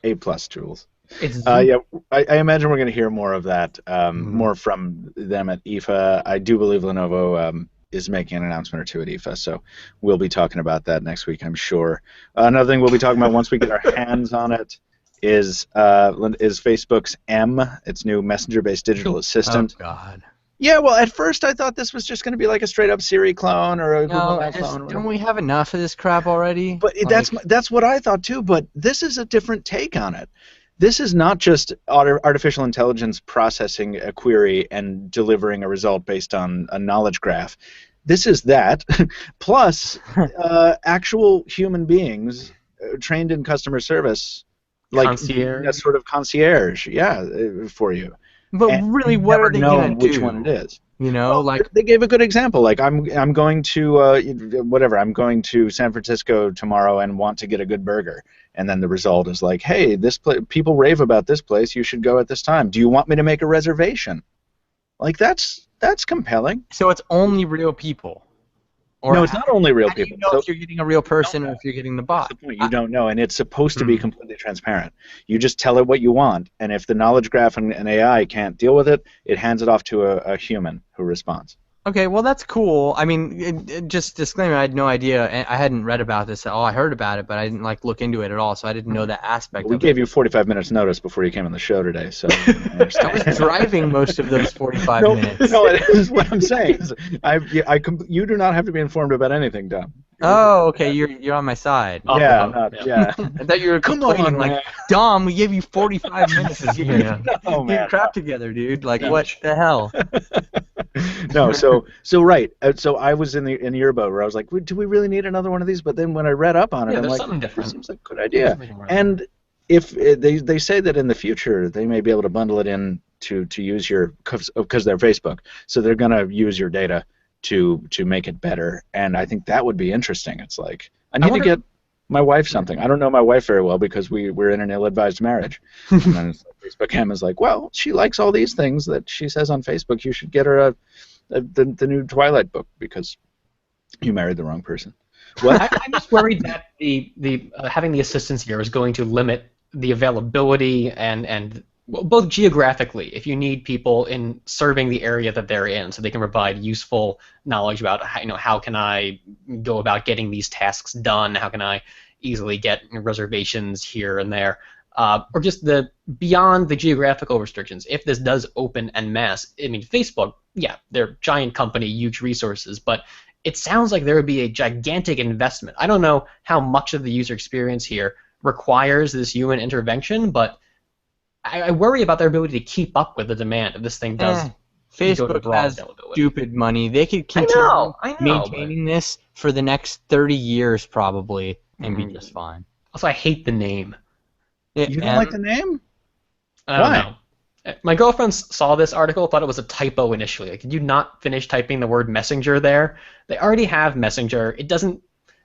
A+, Jules. I imagine we're going to hear more of that, more from them at IFA. I do believe Lenovo is making an announcement or two at IFA, so we'll be talking about that next week, I'm sure. Another thing we'll be talking about once we get our hands on it is Facebook's M, its new messenger-based digital assistant. Oh, God. Yeah, well, at first I thought this was just going to be like a straight-up Siri clone or a Google Maps clone. Don't we have enough of this crap already? But that's what I thought too, but this is a different take on it. This is not just artificial intelligence processing a query and delivering a result based on a knowledge graph. this is that, plus actual human beings trained in customer service, like Concierge. a sort of concierge, for you. But And really, you what never are they know gonna which do? one it is. You know, Well, like they gave a good example. Like I'm going to whatever. I'm going to San Francisco tomorrow and want to get a good burger. And then the result is like, hey, people rave about this place. You should go at this time. Do you want me to make a reservation? Like that's compelling. so it's only real people. Or No, it's not only real how do people. you know So if you're getting a real person or if you're getting the that's bot? the point. You don't know, and it's supposed to be completely transparent. You just tell it what you want, and if the knowledge graph and AI can't deal with it, it hands it off to a human who responds. Okay, well that's cool. I mean, just disclaimer, I had no idea. I hadn't read about this at all. I heard about it, but I didn't look into it at all, so I didn't know that aspect We of gave it. you 45 minutes notice before you came on the show today, so I was driving most of those 45 minutes. No, it is what I'm saying. You do not have to be informed about anything, Dom. Oh, okay, you're on my side. Off the hump, Yeah. I thought you were Come complaining on, like, man. Dom, we gave you 45 minutes to get Yeah. No, your man. crap together, dude. Like, No. what the hell? No, so right. So I was in the yearboat where I was like, do we really need another one of these? But then when I read up on it, Yeah, I'm there's like, something this different. seems like a good idea. Something more. And if they say that in the future they may be able to bundle it in to use your because they're Facebook, so they're gonna use your data to make it better. And I think that would be interesting. It's like I need to get my wife something. I don't know my wife very well because we're in an ill-advised marriage. And then Facebook Cam is like, well, she likes all these things that she says on Facebook. You should get her the new Twilight book because you married the wrong person. What? I'm just worried that the having the assistance here is going to limit the availability and well, both geographically, if you need people in serving the area that they're in, so they can provide useful knowledge about how can I go about getting these tasks done, how can I easily get reservations here and there, or just the beyond the geographical restrictions. If this does open en masse, I mean, Facebook, yeah, they're a giant company, huge resources, but it sounds like there would be a gigantic investment. I don't know how much of the user experience here requires this human intervention, but I worry about their ability to keep up with the demand if this thing does. Facebook has stupid money. They could continue I know, maintaining this for the next 30 years probably and be just fine. Also, I hate the name. You don't like the name? I don't know. My girlfriend saw this article, thought it was a typo initially. Like, did you not finish typing the word messenger there? They already have messenger. It doesn't.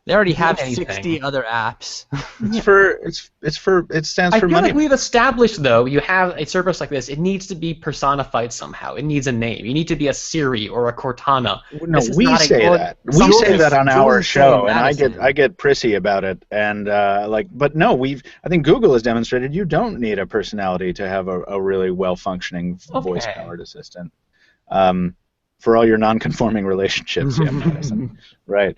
They already have anything. 60 other apps. It stands I for feel money. like we've established, though, you have a service like this, it needs to be personified somehow. It needs a name. You need to be a Siri or a Cortana. No, we say that. We say that on our show, and I get prissy about it. And but no, I think Google has demonstrated you don't need a personality to have a really well functioning voice-powered assistant. For all your non-conforming relationships, yeah, Madison. Right.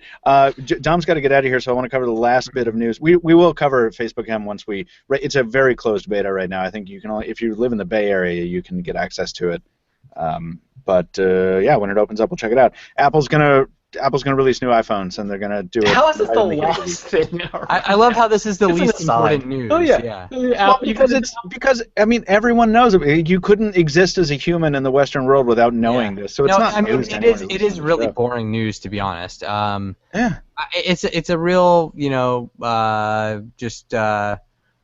Dom's got to get out of here, so I want to cover the last bit of news. We will cover Facebook M once we. It's a very closed beta right now. I think you can only, if you live in the Bay Area, you can get access to it. But when it opens up, we'll check it out. Apple's gonna release new iPhones, and they're gonna do it. How is this the last thing? I love how this is the least important news. Oh yeah. Well, because I mean everyone knows it. You couldn't exist as a human in the Western world without knowing this. So it's not. I mean, it is really boring news, to be honest. Yeah. It's a real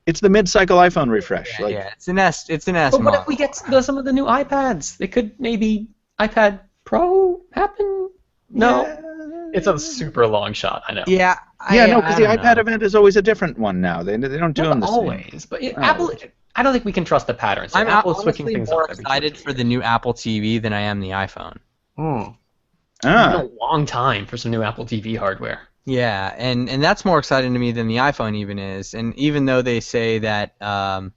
It's the mid-cycle iPhone refresh. It's an S. It's an S. But what if we get some of the new iPads? They could maybe iPad Pro happen. No, it's a super long shot. I know. Yeah, because the iPad event is always a different one now. They don't do them the always, but Apple. I don't think we can trust the patterns. I'm Apple switching things more up. excited for the new Apple TV than I am the iPhone. It's been a long time for some new Apple TV hardware. Yeah, and that's more exciting to me than the iPhone even is. And even though they say that, I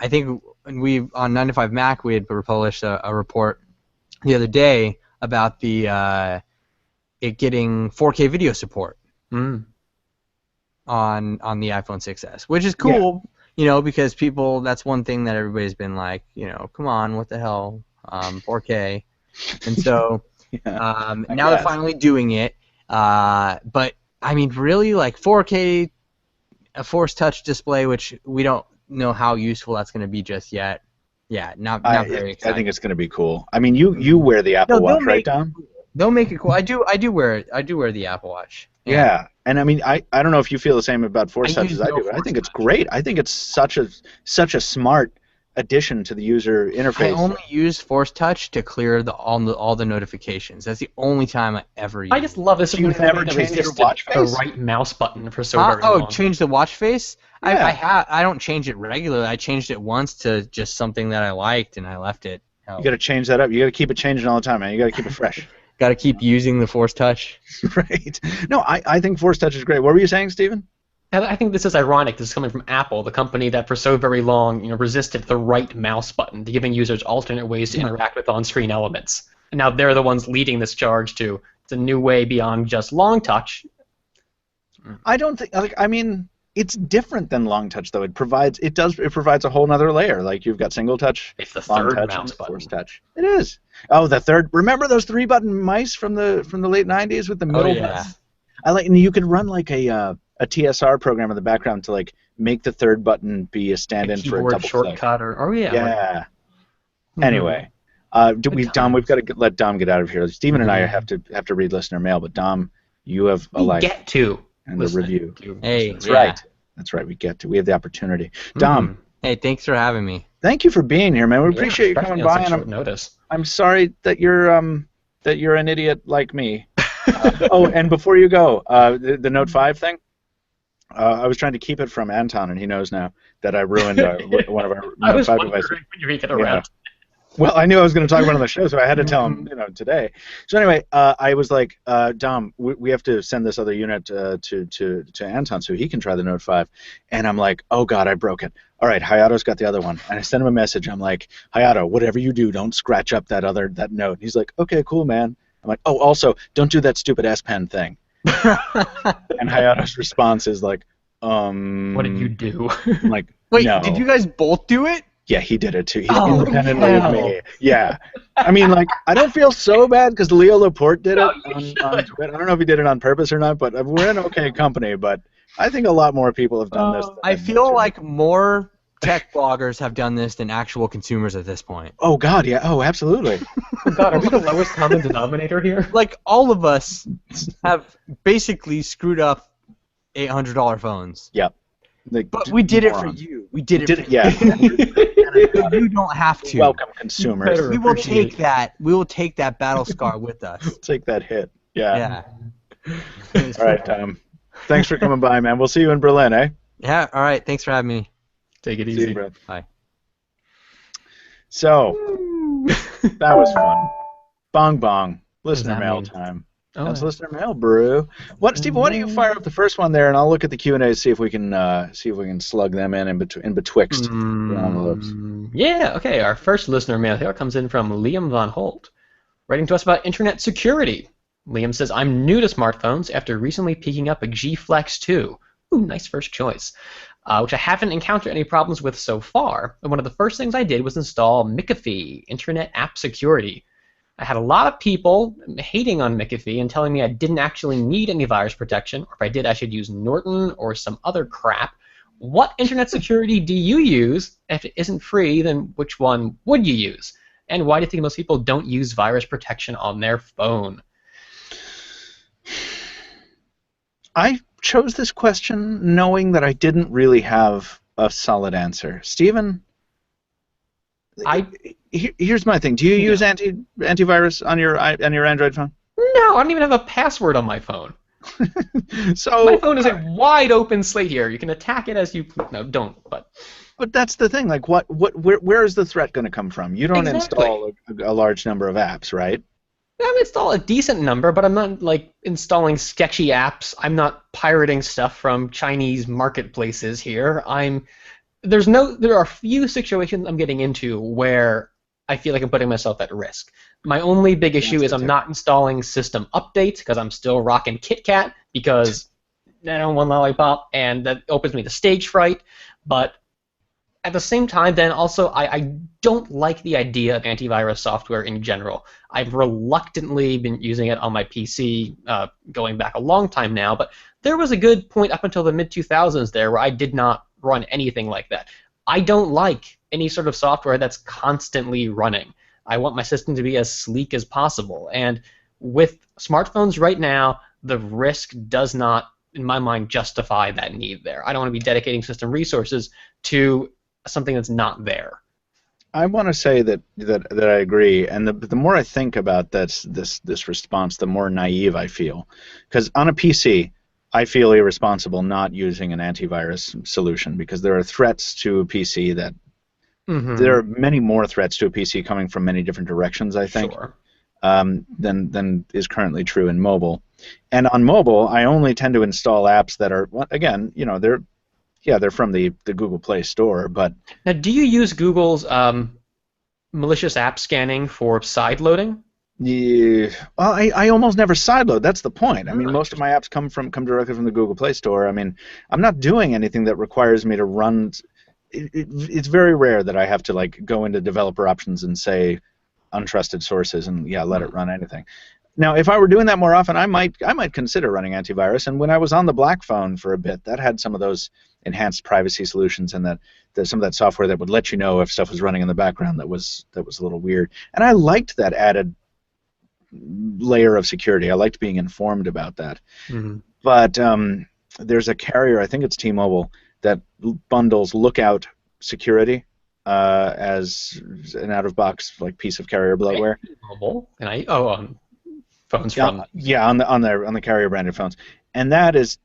think we on 9to5 Mac we had published a report the other day about the it getting 4K video support on the iPhone 6s, which is cool, because that's one thing that everybody's been like, come on, what the hell, 4K, and so now they're finally doing it, but I mean, really, like 4K, a Force Touch display, which we don't know how useful that's going to be just yet. Yeah, not very I exciting. think it's going to be cool. I mean, you wear the Apple Watch, right, Dom? They'll make it cool. I do wear it. I do wear the Apple Watch. Yeah. And I mean, I don't know if you feel the same about Force Touch as I do, but I Force think it's Touch. great. I think it's such a smart addition to the user interface. I only use Force Touch to clear all the notifications. That's the only time I ever use. I just love this. You never changed your watch the face? right mouse button for so very Oh, long. change the watch face? Yeah. I don't change it regularly. I changed it once to just something that I liked, and I left it. You got to change that up. You got to keep it changing all the time, man. You got to keep it fresh. Got to keep using the Force Touch. Right. No, I think Force Touch is great. What were you saying, Stephen? I think this is ironic. This is coming from Apple, the company that for so very long, resisted the right mouse button to giving users alternate ways to interact with on-screen elements. And now they're the ones leading this charge to it's a new way beyond just long touch. I don't think. I mean, it's different than long touch, though. It provides a whole other layer. Like you've got single touch, It's the long third touch, mouse and button. Force touch. It is. Oh, the third. Remember those 3-button mice from the late '90s with the middle? yeah. And you could run like a TSR program in the background to like make the third button be a stand-in for a Keyboard double shortcut click. yeah. Yeah. Mhm. Anyway, Dom, we've got to let Dom get out of here. Stephen and I have to read listener mail, but Dom, you have a We life get to and the listen review. to Hey, That's yeah. right. That's right. We have the opportunity. Dom, Hey, thanks for having me. thank you for being here, man. We Yeah, appreciate you especially coming on by, such and short notice. I'm sorry that you're an idiot like me. Oh, and before you go, the Note 5 thing. I was trying to keep it from Anton, and he knows now that I ruined one of our I Note was 5 wondering devices. when you were getting Yeah. around. Well, I knew I was going to talk about it on the show, so I had to tell him, today. So anyway, I was like, Dom, we have to send this other unit to Anton so he can try the Note 5. And I'm like, oh, God, I broke it. All right, Hayato's got the other one. And I sent him a message. I'm like, Hayato, whatever you do, don't scratch up that note. He's like, okay, cool, man. I'm like, oh, also, don't do that stupid S Pen thing. And Hayato's response is like, What did you do? I'm like, Wait, no. did you guys both do it? Yeah, he did it too. He's Oh, independently of hell. me. Yeah. I mean, like, I don't feel so bad because Leo Laporte did No, it you on should. Twitter. I don't know if he did it on purpose or not, but we're in okay company. But I think a lot more people have done this. than I me, feel too. like more tech bloggers have done this than actual consumers at this point. Oh, God, yeah. Oh, absolutely. Oh, God, are we the lowest common denominator here? Like, all of us have basically screwed up $800 phones. Yep. Like, But we did it for morons. you. We did it for Yeah. you. You don't have to. Welcome, consumers. Better. We will Appreciate take that. We will take that battle scar with us. Take that hit. Yeah. Yeah. All right, Tom. Thanks for coming by, man. We'll see you in Berlin, eh? Yeah. All right. Thanks for having me. Take it See easy. you, bro. Bye. So, that was fun. Bong bong. Listener that mail mean? time. Oh, That's listener mail, brew. Steve? Why don't you fire up the first one there, and I'll look at the Q&A, see if we can slug them in betwixt the envelopes. Yeah, okay. Our first listener mail here comes in from Liam Von Holt, writing to us about internet security. Liam says, I'm new to smartphones after recently picking up a G Flex 2. Ooh, nice first choice. Which I haven't encountered any problems with so far. And one of the first things I did was install McAfee, Internet App Security. I had a lot of people hating on McAfee and telling me I didn't actually need any virus protection, or if I did, I should use Norton or some other crap. What internet security do you use? If it isn't free, then which one would you use? And why do you think most people don't use virus protection on their phone? I chose this question knowing that I didn't really have a solid answer. Stephen, here's my thing. Do you use antivirus on your Android phone? No, I don't even have a password on my phone. So My phone is a wide open slate here. You can attack it as you... No, don't, but... But that's the thing. Like, where is the threat going to come from? You don't Exactly. install a large number of apps, right? I'm installing a decent number, but I'm not like installing sketchy apps. I'm not pirating stuff from Chinese marketplaces here. There are few situations I'm getting into where I feel like I'm putting myself at risk. My only big issue is I'm not installing system updates because I'm still rocking KitKat because I don't want lollipop, and that opens me to stage fright. But at the same time, then also, I don't like the idea of antivirus software in general. I've reluctantly been using it on my PC going back a long time now, but there was a good point up until the mid-2000s there where I did not run anything like that. I don't like any sort of software that's constantly running. I want my system to be as sleek as possible. And with smartphones right now, the risk does not, in my mind, justify that need there. I don't want to be dedicating system resources to something that's not there. I want to say that I agree, and the more I think about this response, the more naive I feel. Because on a PC, I feel irresponsible not using an antivirus solution because there are threats to a PC that there are many more threats to a PC coming from many different directions, I think, Sure. than is currently true in mobile. And on mobile, I only tend to install apps that are, again, you know, they're from the Google Play Store, but... Now, do you use Google's malicious app scanning for side loading? Yeah, well, I almost never sideload. That's the point. I mean, most of my apps come directly from the Google Play Store. I mean, I'm not doing anything that requires me to run... It's very rare that I have to like go into developer options and say untrusted sources and let it run anything. Now, if I were doing that more often, I might consider running antivirus. And when I was on the Black Phone for a bit, that had some of those enhanced privacy solutions and some of that software that would let you know if stuff was running in the background that was a little weird. And I liked that added layer of security. I liked being informed about that. But there's a carrier, I think it's T-Mobile, that bundles Lookout security as an out-of-box like piece of carrier bloatware. Mobile? And phones from... Yeah, on the carrier-branded phones. And that's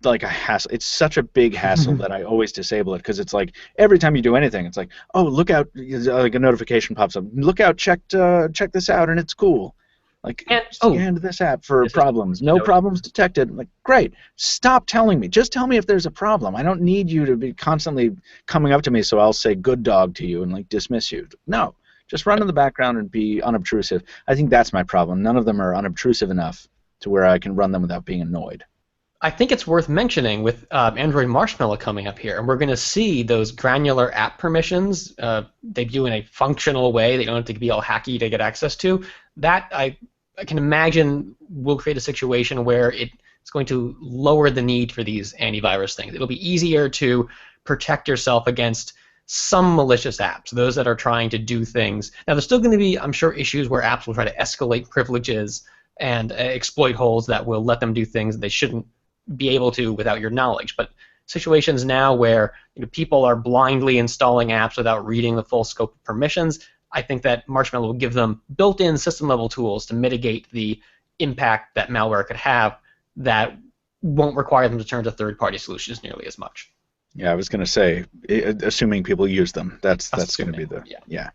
like a hassle. It's such a big hassle that I always disable it because it's like every time you do anything, it's like, oh, look out, like a notification pops up. Look out, check this out, and it's cool. Like, scanned this app for problems. No problems detected. I'm like, great. Stop telling me. Just tell me if there's a problem. I don't need you to be constantly coming up to me so I'll say good dog to you and like dismiss you. No. Just run in the background and be unobtrusive. I think that's my problem. None of them are unobtrusive enough to where I can run them without being annoyed. I think it's worth mentioning with Android Marshmallow coming up here, and we're going to see those granular app permissions debut in a functional way that you don't have to be all hacky to get access to. That I can imagine will create a situation where it's going to lower the need for these antivirus things. It'll be easier to protect yourself against some malicious apps, those that are trying to do things. Now, there's still going to be, I'm sure, issues where apps will try to escalate privileges and exploit holes that will let them do things they shouldn't be able to without your knowledge. But situations now where people are blindly installing apps without reading the full scope of permissions, I think that Marshmallow will give them built-in system-level tools to mitigate the impact that malware could have that won't require them to turn to third-party solutions nearly as much. Yeah, I was going to say, assuming people use them, that's going to be the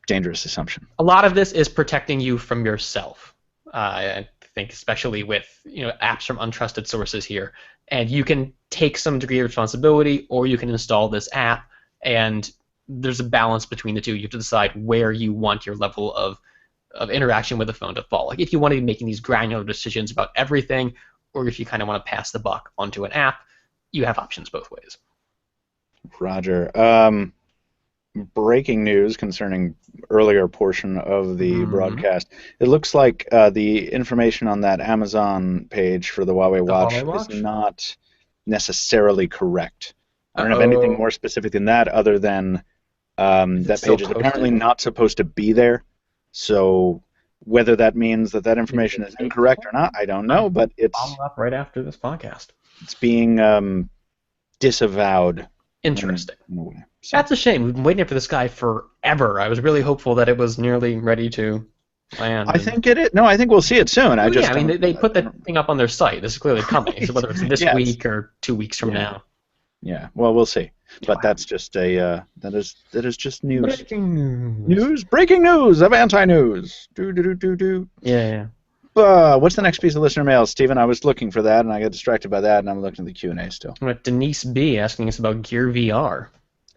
dangerous assumption. A lot of this is protecting you from yourself. I think especially with apps from untrusted sources here, and you can take some degree of responsibility, or you can install this app, and there's a balance between the two. You have to decide where you want your level of interaction with the phone to fall. Like if you want to be making these granular decisions about everything, or if you kind of want to pass the buck onto an app, you have options both ways. Roger. Breaking news concerning earlier portion of the broadcast. It looks like the information on that Amazon page for the Huawei Watch is not necessarily correct. I don't have anything more specific than that other than that page is apparently not supposed to be there. So whether that means that information is incorrect or not, I don't know, but it's... Follow up right after this podcast. It's being disavowed. Interesting. So. That's a shame. We've been waiting for this guy forever. I was really hopeful that it was nearly ready to land. I think it is. No, I think we'll see it soon. I mean, they put that thing up on their site. This is clearly coming. So whether it's this week or 2 weeks from now. Yeah. Well, we'll see. But that's just that is just news. Breaking news. Breaking news of anti-news. Yeah. What's the next piece of listener mail, Stephen? I was looking for that, and I got distracted by that, and I'm looking at the Q&A still. Denise B. asking us about Gear VR.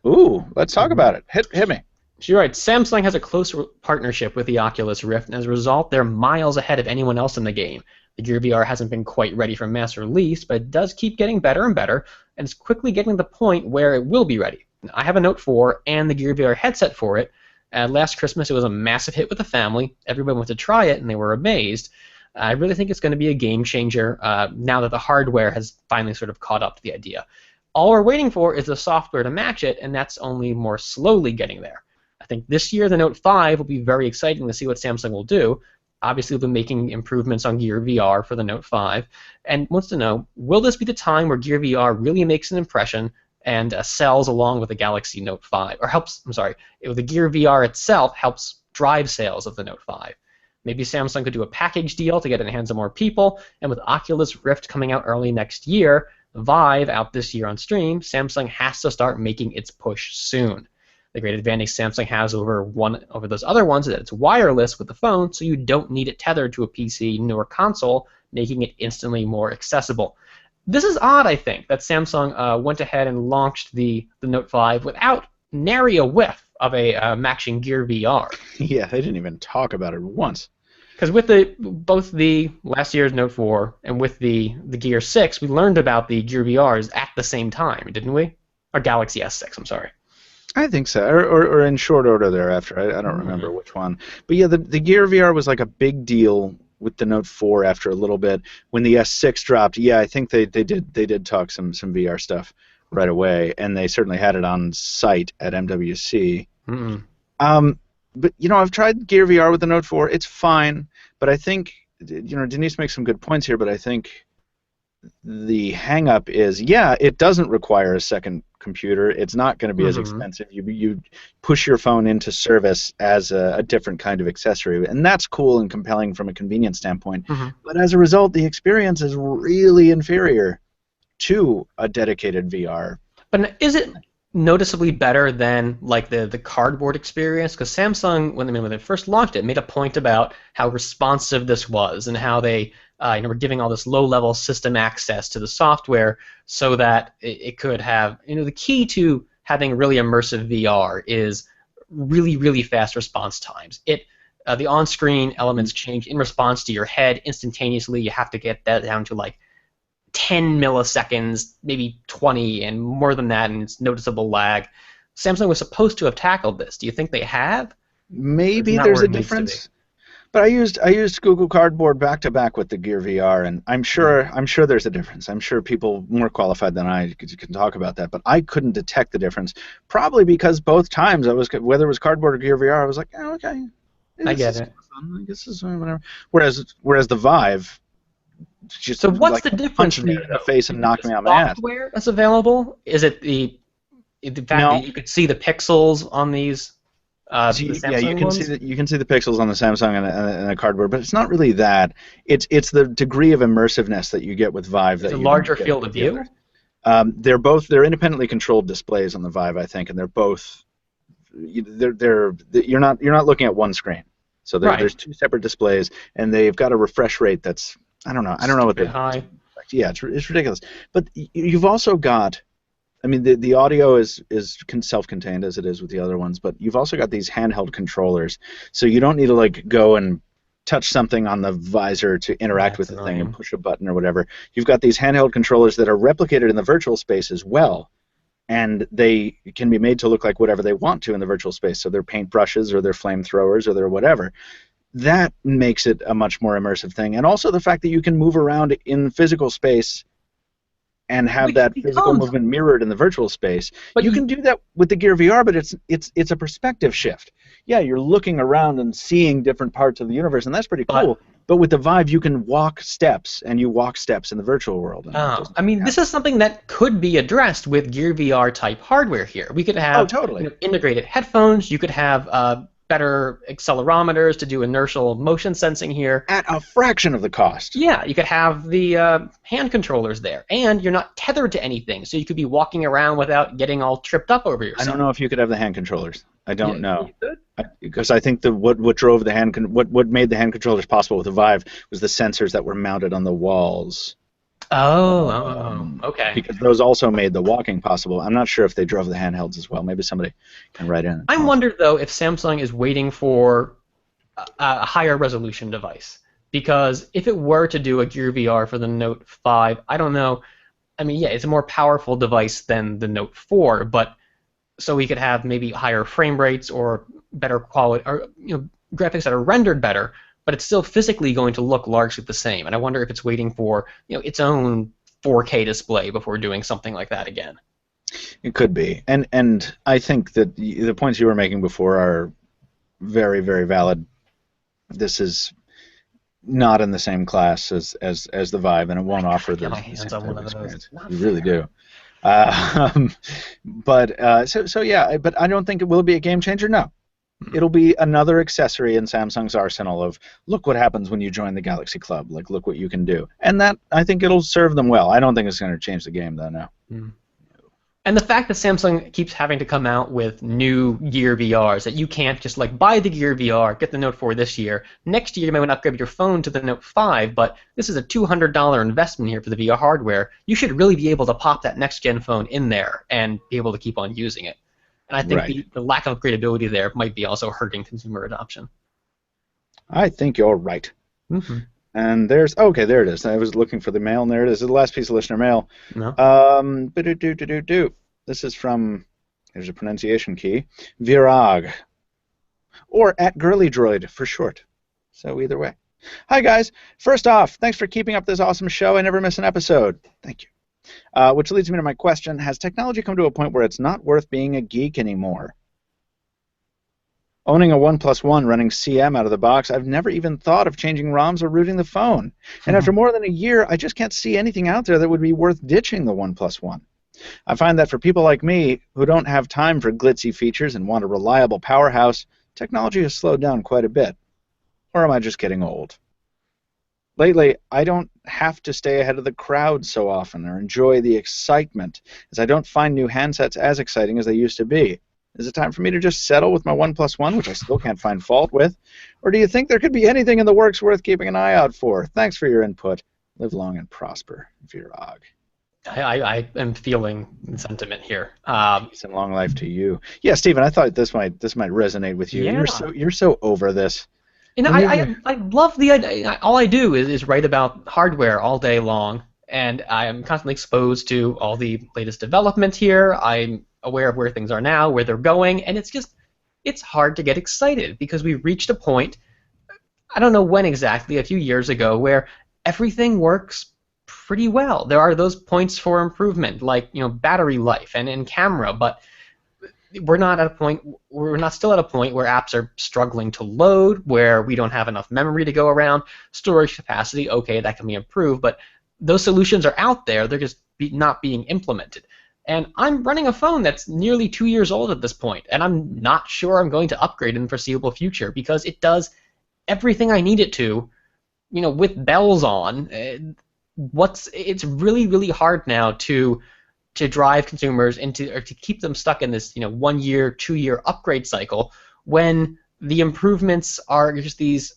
Ooh, let's talk about it. Hit me. She's right. Samsung has a close partnership with the Oculus Rift, and as a result, they're miles ahead of anyone else in the game. The Gear VR hasn't been quite ready for mass release, but it does keep getting better and better, and it's quickly getting to the point where it will be ready. I have a Note 4 and the Gear VR headset for it. Last Christmas, it was a massive hit with the family. Everybody went to try it, and they were amazed. I really think it's going to be a game changer now that the hardware has finally sort of caught up to the idea. All we're waiting for is the software to match it, and that's only more slowly getting there. I think this year the Note 5 will be very exciting to see what Samsung will do. Obviously, we'll be making improvements on Gear VR for the Note 5, and wants to know, will this be the time where Gear VR really makes an impression and sells along with the Galaxy Note 5, or helps, I'm sorry, the Gear VR itself helps drive sales of the Note 5. Maybe Samsung could do a package deal to get it in the hands of more people, and with Oculus Rift coming out early next year, Vive out this year on stream, Samsung has to start making its push soon. The great advantage Samsung has over those other ones is that it's wireless with the phone, so you don't need it tethered to a PC nor console, making it instantly more accessible. This is odd, I think, that Samsung went ahead and launched the Note 5 without nary a whiff of a matching Gear VR. Yeah, they didn't even talk about it once. Because with both the last year's Note 4 and with the Gear 6, we learned about the Gear VRs at the same time, didn't we? Or Galaxy S6, I'm sorry. I think so, or in short order thereafter. I don't remember which one. But yeah, the Gear VR was like a big deal with the Note 4 after a little bit. When the S6 dropped, yeah, I think they did talk some VR stuff right away, and they certainly had it on site at MWC. But I've tried Gear VR with the Note 4. It's fine, but I think Denise makes some good points here. But I think the hang-up is, yeah, it doesn't require a second computer. It's not going to be as expensive. You push your phone into service as a different kind of accessory, and that's cool and compelling from a convenience standpoint. But as a result, the experience is really inferior to a dedicated VR. But is it noticeably better than like the cardboard experience? Because Samsung, when they first launched it, made a point about how responsive this was and how they were giving all this low-level system access to the software so that it could have, the key to having really immersive VR is really, really fast response times. The on-screen elements change in response to your head instantaneously. You have to get that down to like 10 milliseconds, maybe 20, and more than that, and it's noticeable lag. Samsung was supposed to have tackled this. Do you think they have? Maybe there's a difference. But I used Google Cardboard back to back with the Gear VR, and I'm sure there's a difference. I'm sure people more qualified than I can talk about that, but I couldn't detect the difference. Probably because both times whether it was Cardboard or Gear VR, I was like, oh, okay, I get it. Fun. I guess this is whatever. Whereas the Vive, just so what's like the difference punch me in the face and knock me on my ass. Software that's available? Is it the fact that you could see the pixels on these? You can see the pixels on the Samsung and the Cardboard, but it's not really that. It's the degree of immersiveness that you get with Vive. It's a larger field of view. They're independently controlled displays on the Vive, I think, and they're both. You're not looking at one screen, so there's two separate displays, and they've got a refresh rate that's I don't know what they're high. Yeah, it's ridiculous. But you've also got. I mean, the audio is self-contained as it is with the other ones, but you've also got these handheld controllers, so you don't need to like go and touch something on the visor to interact with the thing and push a button or whatever. You've got these handheld controllers that are replicated in the virtual space as well, and they can be made to look like whatever they want to in the virtual space. So they're paintbrushes or they're flamethrowers or they're whatever. That makes it a much more immersive thing, and also the fact that you can move around in physical space and have that physical movement mirrored in the virtual space. But you can do that with the Gear VR, but it's a perspective shift. Yeah, you're looking around and seeing different parts of the universe, and that's pretty cool. But with the Vive, you can walk steps, and you walk steps in the virtual world. I mean, this is something that could be addressed with Gear VR type hardware here. We could have integrated headphones. You could have better accelerometers to do inertial motion sensing here. At a fraction of the cost. Yeah, you could have the hand controllers there, and you're not tethered to anything, so you could be walking around without getting all tripped up over yourself. I don't know if you could have the hand controllers. I don't know. Because I think what drove the what made the hand controllers possible with the Vive was the sensors that were mounted on the walls. Okay. Because those also made the walking possible. I'm not sure if they drove the handhelds as well. Maybe somebody can write in. I wonder, though, if Samsung is waiting for a higher resolution device. Because if it were to do a Gear VR for the Note 5, I don't know. I mean, yeah, it's a more powerful device than the Note 4, but so we could have maybe higher frame rates or better quality, or graphics that are rendered better. But it's still physically going to look largely the same, and I wonder if it's waiting for its own 4K display before doing something like that again. It could be, and I think that the points you were making before are very, very valid. This is not in the same class as the Vive, and it won't offer the hands on one of those. You really do. So yeah, but I don't think it will be a game changer. No, it'll be another accessory in Samsung's arsenal of look what happens when you join the Galaxy Club. Like, look what you can do, and that I think it'll serve them well. I don't think it's going to change the game though. No. And the fact that Samsung keeps having to come out with new Gear VRs, that you can't just like buy the Gear VR, get the Note 4 this year. Next year you might want to upgrade your phone to the Note 5, but this is a $200 investment here for the VR hardware. You should really be able to pop that next-gen phone in there and be able to keep on using it. And I think the lack of upgradability there might be also hurting consumer adoption. I think you're right. Mm-hmm. And there it is. I was looking for the mail, and there it is. The last piece of listener mail. No. This is from, here's a pronunciation key, Virag, or at Girly Droid for short. So either way. Hi, guys. First off, thanks for keeping up this awesome show. I never miss an episode. Thank you. Which leads me to my question. Has technology come to a point where it's not worth being a geek anymore? Owning a OnePlus One running CM out of the box, I've never even thought of changing ROMs or rooting the phone. And after more than a year, I just can't see anything out there that would be worth ditching the OnePlus One. I find that for people like me who don't have time for glitzy features and want a reliable powerhouse, technology has slowed down quite a bit. Or am I just getting old? Lately, I don't have to stay ahead of the crowd so often or enjoy the excitement, as I don't find new handsets as exciting as they used to be. Is it time for me to just settle with my OnePlus One, which I still can't find fault with? Or do you think there could be anything in the works worth keeping an eye out for? Thanks for your input. Live long and prosper, Virag. I am feeling the sentiment here. Peace and long life to you. Yeah, Stephen, I thought this might resonate with you. Yeah. You're so over this. You know, I love the idea. All I do is write about hardware all day long, and I am constantly exposed to all the latest development here. I'm aware of where things are now, where they're going, and it's hard to get excited because we've reached a point, I don't know when exactly, a few years ago, where everything works pretty well. There are those points for improvement, like battery life and camera, but we're not still at a point where apps are struggling to load, where we don't have enough memory to go around. Storage capacity, okay, that can be improved, but those solutions are out there. They're just not being implemented. And I'm running a phone that's nearly 2 years old at this point, and I'm not sure I'm going to upgrade in the foreseeable future because it does everything I need it to, with bells on. It's really, really hard now to drive consumers or to keep them stuck in this 1 year, 2 year upgrade cycle when the improvements are just these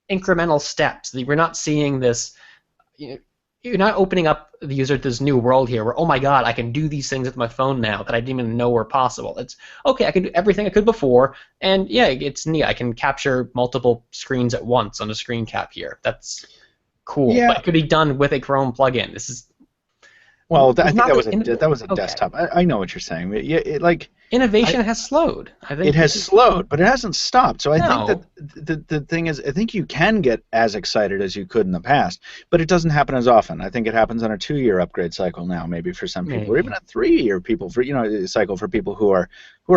incremental steps. We're not seeing this. You're not opening up the user to this new world here where, oh my god, I can do these things with my phone now that I didn't even know were possible. It's, okay, I can do everything I could before, and yeah, it's neat. I can capture multiple screens at once on a screen cap here. That's cool, yeah. But it could be done with a Chrome plugin. This is... Well, I think that was a desktop. I know what you're saying. Innovation has slowed. I think it has slowed, but it hasn't stopped. So I No. think that the thing is, I think you can get as excited as you could in the past, but it doesn't happen as often. I think it happens on a 2 year upgrade cycle now, maybe for some people, or even a 3 year cycle for people who are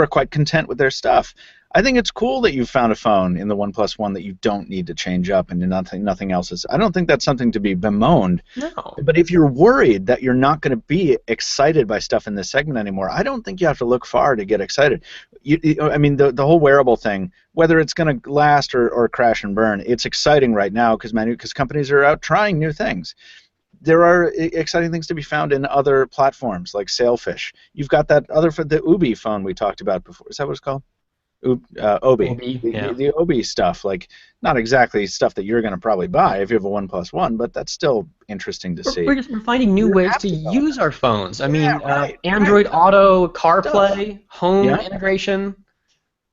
quite content with their stuff. I think it's cool that you found a phone in the OnePlus One that you don't need to change up and nothing else is. I don't think that's something to be bemoaned. No. But if you're worried that you're not going to be excited by stuff in this segment anymore, I don't think you have to look far to get excited. The whole wearable thing, whether it's going to last or crash and burn, it's exciting right now because companies are out trying new things. There are exciting things to be found in other platforms like Sailfish. You've got the Ubi phone we talked about before. Is that what it's called? Obi. The Obi stuff, like not exactly stuff that you're going to probably buy if you have a OnePlus One, but that's still interesting to see. We're finding new ways to use our phones. Android Auto, CarPlay, home integration.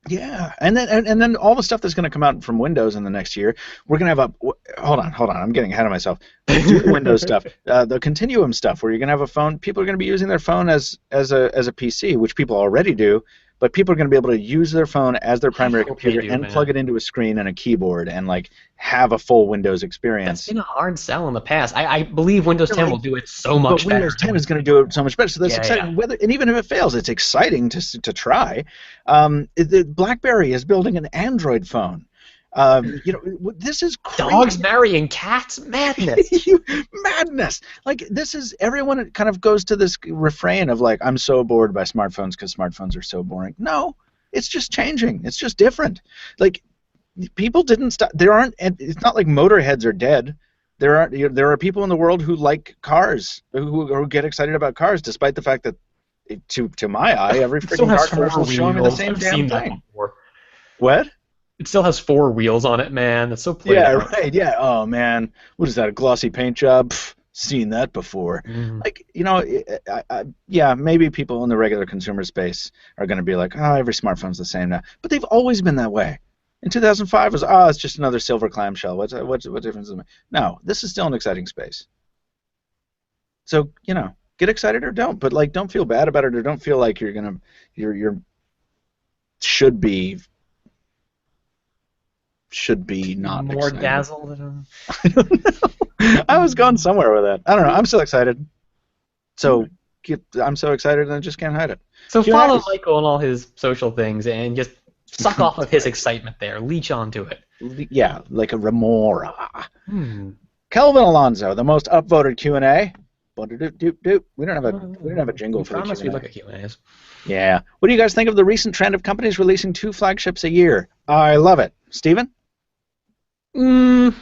Yeah, and then all the stuff that's going to come out from Windows in the next year, we're going to have hold on, I'm getting ahead of myself. Do the Windows stuff, the Continuum stuff, where you're going to have a phone. People are going to be using their phone as a PC, which people already do. but people are going to be able to use their phone as their primary hope they computer do, and man. plug it into a screen and a keyboard and like have a full Windows That's experience. been a hard sell in the past. I believe Windows 10 will do it so much But better. Windows 10 is going to do it so much better. So that's exciting. Yeah. And even if it fails, it's exciting to try. The BlackBerry is building an Android phone. This is crazy. Dogs marrying cats? Madness. Madness. Like, this is, everyone kind of goes to this refrain of like, I'm so bored by smartphones because smartphones are so boring. No, it's just changing. It's just different. Like, people didn't stop. It's not like motorheads are dead. There are people in the world who like cars, who get excited about cars, despite the fact that, to my eye, every freaking car commercial is showing me the same damn thing. What? It still has 4 wheels on it, man. That's so played Yeah, out. right. Yeah. Oh man, what is that? A glossy paint job? Pff, seen that before. Like, yeah, maybe people in the regular consumer space are going to be like, oh, every smartphone's the same now. But they've always been that way. In 2005, it was, it's just another silver clamshell. What difference does it make? No, this is still an exciting space. So, get excited or don't, but like, don't feel bad about it, or don't feel like you're should be not more excited. dazzled. I don't know. I was going somewhere with that. I don't know. I'm still excited. So I'm so excited and I just can't hide it. So Q&As. follow Michael on all his social things and just suck off of his excitement there. Leech onto it. Yeah, like a remora. Kelvin Alonso, the most upvoted Q&A. We don't have a jingle for the promise Q&A. we look at Q&As. Yeah. What do you guys think of the recent trend of companies releasing 2 flagships a year? I love it. Steven? I'm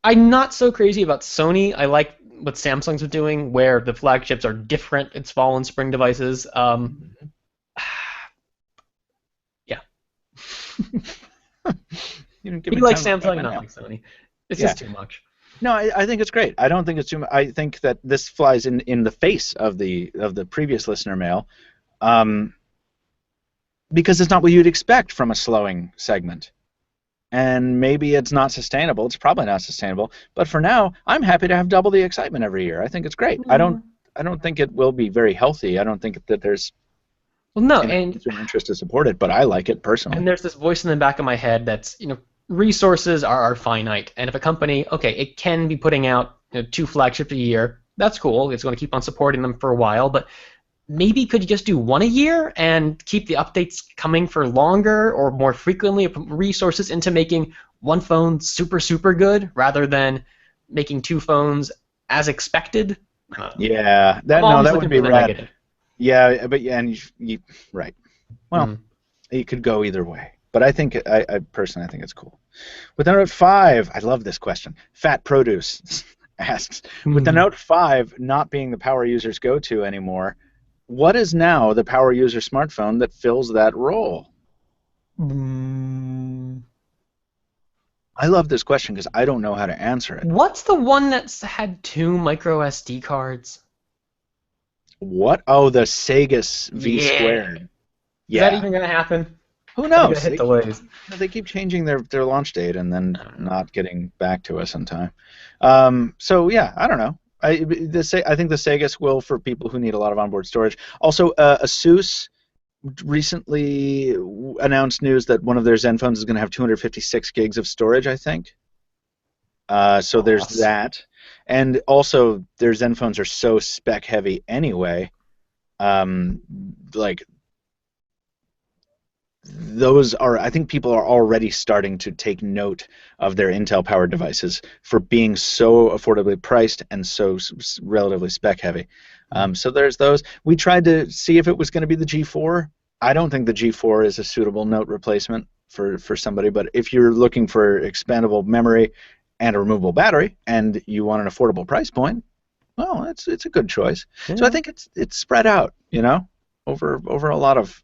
not so crazy about Sony. I like what Samsung's doing, where the flagships are different. It's fall and spring devices. Yeah. He likes Samsung, not like Sony. It's just too much. No, I think it's great. I don't think it's too much. I think that this flies in the face of the previous listener mail, because it's not what you'd expect from a slowing segment. And maybe it's not sustainable. It's probably not sustainable. But for now, I'm happy to have double the excitement every year. I think it's great. I don't think it will be very healthy. I don't think that there's consumer interest to support it. But I like it personally. And there's this voice in the back of my head that's resources are finite. And if a company, it can be putting out 2 flagships a year. That's cool. It's going to keep on supporting them for a while. But maybe could you just do 1 a year and keep the updates coming for longer or more frequently, put resources into making one phone super, super good rather than making 2 phones as expected? Yeah, that would be rad. Yeah, but right. Well, it could go either way. But I think, I personally, I think it's cool. With the Note 5, I love this question. Fat Produce asks, with the Note 5 not being the power user's go-to anymore, what is now the power user smartphone that fills that role? I love this question because I don't know how to answer it. What's the one that's had 2 micro SD cards? What? Oh, the Sagus V squared. Yeah. Is that even going to happen? Who knows? Hit delays. They keep changing their launch date and then not getting back to us in time. So yeah, I don't know. I think the Sagus will for people who need a lot of onboard storage. Also, ASUS recently announced news that one of their Zen phones is going to have 256 gigs of storage, I think. So there's that. And also, their Zen phones are so spec heavy anyway. I think people are already starting to take note of their Intel-powered devices for being so affordably priced and so relatively spec-heavy. So there's those. We tried to see if it was going to be the G4. I don't think the G4 is a suitable Note replacement for somebody, but if you're looking for expandable memory and a removable battery and you want an affordable price point, well, it's a good choice. Yeah. So I think it's spread out, over a lot of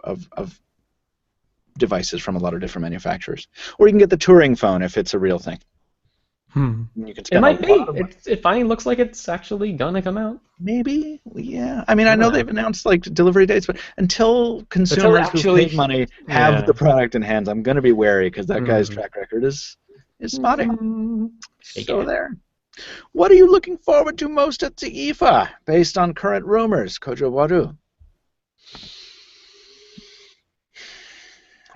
devices from a lot of different manufacturers. Or you can get the touring phone if it's a real thing. You can spend it finally looks like it's actually gonna come out. Maybe, yeah. I mean, I know they've announced delivery dates, but until consumers who pay money have the product in hands, I'm gonna be wary because that guy's track record is spotty. So there. What are you looking forward to most at the IFA, based on current rumors, Kojo Wadu?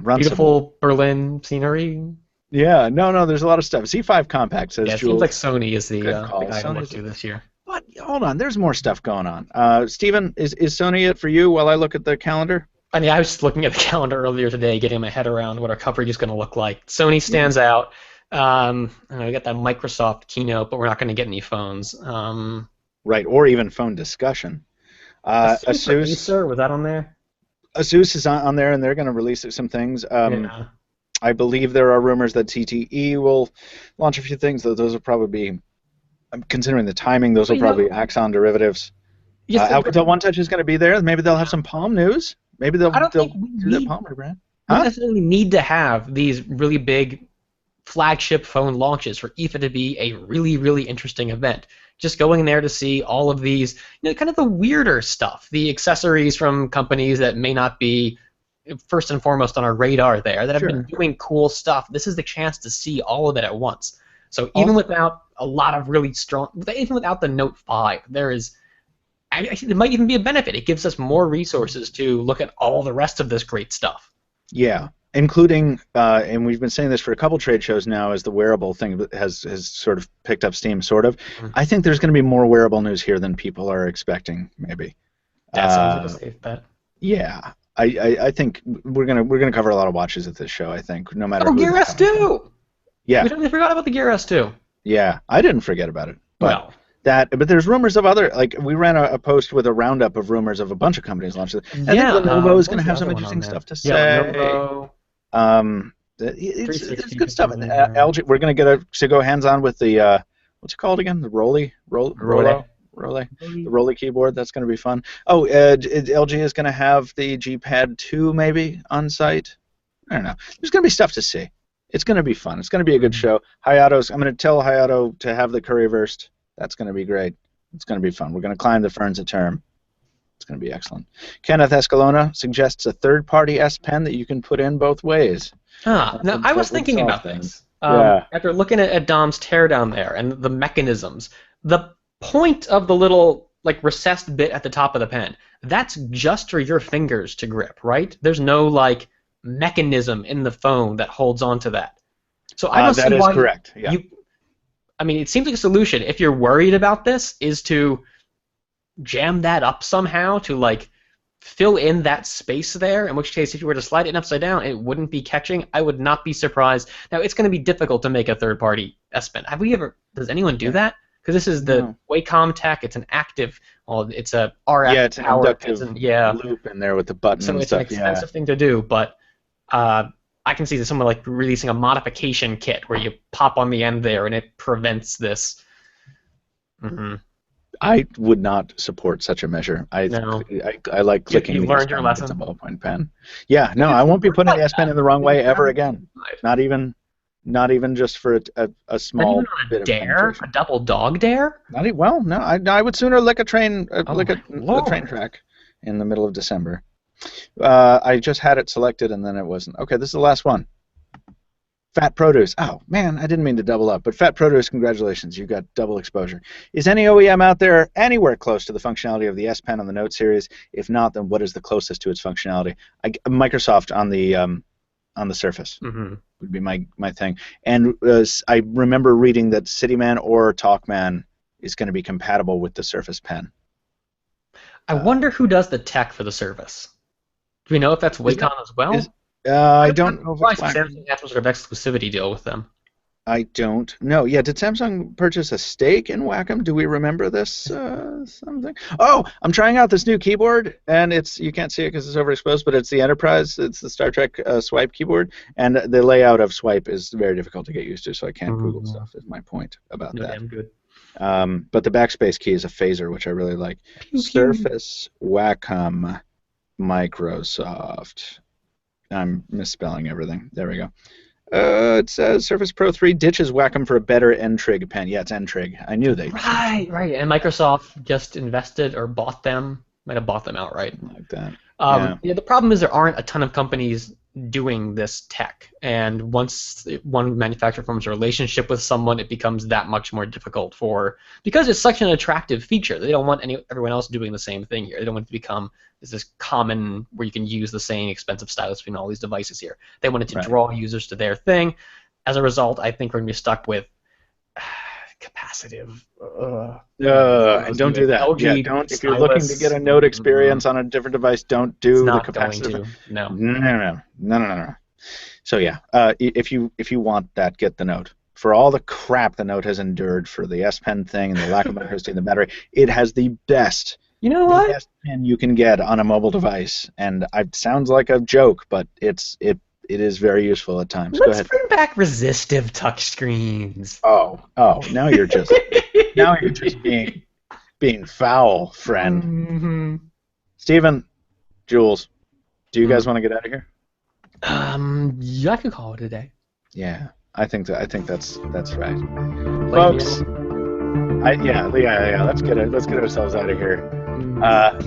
runcible. Beautiful Berlin scenery. Yeah, no, there's a lot of stuff. Z5 compact says Yeah, it Jules. seems like Sony is the Good call. guy to look Sony's- to this year. But hold on, there's more stuff going on. Steven, is Sony it for you while I look at the calendar? I mean, I was just looking at the calendar earlier today, getting my head around what our coverage is going to look like. Sony stands out. We got that Microsoft keynote, but we're not going to get any phones. Right, or even phone discussion. Asus, Acer, was that on there? Asus is on there, and they're going to release some things. Yeah. I believe there are rumors that TTE will launch a few things, though those will probably be, considering the timing, those will probably be Axon derivatives. Yes, Alcatel One Touch is going to be there. Maybe they'll have some Palm news. Maybe they'll do the Palm rebrand. We don't necessarily need to have these really big flagship phone launches for IFA to be a really, really interesting event. Just going there to see all of these, kind of the weirder stuff, the accessories from companies that may not be first and foremost on our radar there, that have been doing cool stuff. This is the chance to see all of it at once. So even without a lot of really strong, even without the Note 5, there is, it might even be a benefit. It gives us more resources to look at all the rest of this great stuff. Yeah, including, and we've been saying this for a couple trade shows now, as the wearable thing has sort of picked up steam, sort of. I think there's going to be more wearable news here than people are expecting, maybe. That sounds like a safe bet. Yeah, I think we're gonna cover a lot of watches at this show. I think no matter. Gear S2. Yeah. We totally forgot about the Gear S2. Yeah, I didn't forget about it. But well, but there's rumors of other, like we ran a post with a roundup of rumors of a bunch of companies launching. I think Lenovo is going to have some interesting stuff to say. Lenovo. It's good stuff. And LG, we're going to get to go hands-on with the what's it called again? The Rolly. The Rolly keyboard. That's going to be fun. Oh, LG is going to have the G Pad 2 maybe on site. I don't know. There's going to be stuff to see. It's going to be fun. It's going to be a good show. I'm going to tell Hayato to have the Curryverse. That's going to be great. It's going to be fun. We're going to climb the ferns of term. It's going to be excellent. Kenneth Escalona suggests a third-party S Pen that you can put in both ways. Now, I was thinking about this. After looking at Dom's teardown there and the mechanisms, the point of the little recessed bit at the top of the pen, that's just for your fingers to grip, right? There's no mechanism in the phone that holds on to that. So I don't see that is why correct. Yeah. I mean, it seems like a solution, if you're worried about this, is to jam that up somehow to fill in that space there, in which case if you were to slide it upside down, it wouldn't be catching. I would not be surprised. Now, it's going to be difficult to make a third-party S Pen. Does anyone do that? Because this is the Wacom tech. It's an active, it's a RF. Yeah, it's an inductive loop in there with the button so and it's stuff. an expensive thing to do, but I can see that someone releasing a modification kit where you pop on the end there and it prevents this. Mm-hmm. I would not support such a measure. I like clicking. You learned your lesson. It's a ballpoint pen. Yeah, no, I won't be putting the S Pen in the wrong way ever again. Not even just for a small not even bit a of dare, penetration. a double dog dare. No. I would sooner lick a train, a Lord. train track in the middle of December. I just had it selected and then it wasn't. Okay, this is the last one. Fat Produce. Oh, man, I didn't mean to double up, but Fat Produce, congratulations. You got double exposure. Is any OEM out there anywhere close to the functionality of the S Pen on the Note series? If not, then what is the closest to its functionality? Microsoft on the Surface would be my thing. And I remember reading that CityMan or TalkMan is going to be compatible with the Surface Pen. I wonder who does the tech for the Surface. Do we know if that's Wacom as well? I don't know if it's Samsung has some sort of exclusivity deal with them. I don't know. Yeah, did Samsung purchase a stake in Wacom? Do we remember this something? Oh, I'm trying out this new keyboard, and you can't see it because it's overexposed, but it's the Enterprise. It's the Star Trek Swipe keyboard, and the layout of Swipe is very difficult to get used to, so I can't Google stuff. Is my point about that. Damn good. But the backspace key is a phaser, which I really like. Surface Wacom Microsoft. I'm misspelling everything. There we go. It says Surface Pro 3 ditches Wacom for a better N-Trig pen. Yeah, it's N-Trig. I knew they. Right. And Microsoft just invested or bought them. Might have bought them outright. Like that. The problem is there aren't a ton of companies doing this tech. And once one manufacturer forms a relationship with someone, it becomes that much more difficult because it's such an attractive feature. They don't want everyone else doing the same thing here. They don't want it to become this common where you can use the same expensive stylus between all these devices here. They want it to draw users to their thing. As a result, I think we're going to be stuck with capacitive. And don't do that. LG don't. If you're looking to get a Note experience on a different device, don't do the capacitive. No. So yeah, if you want that, get the Note. For all the crap the Note has endured for the S Pen thing and the lack of microSD in the battery, it has the best. You know what? The best pen you can get on a mobile device, and it sounds like a joke, but it is very useful at times. Go ahead. Let's bring back resistive touchscreens. Oh, now you're just being foul, friend. Mm-hmm. Steven, Jules, do you guys want to get out of here? Yeah, I could call it a day. Yeah, I think that's right, folks. Yeah. Let's get ourselves out of here.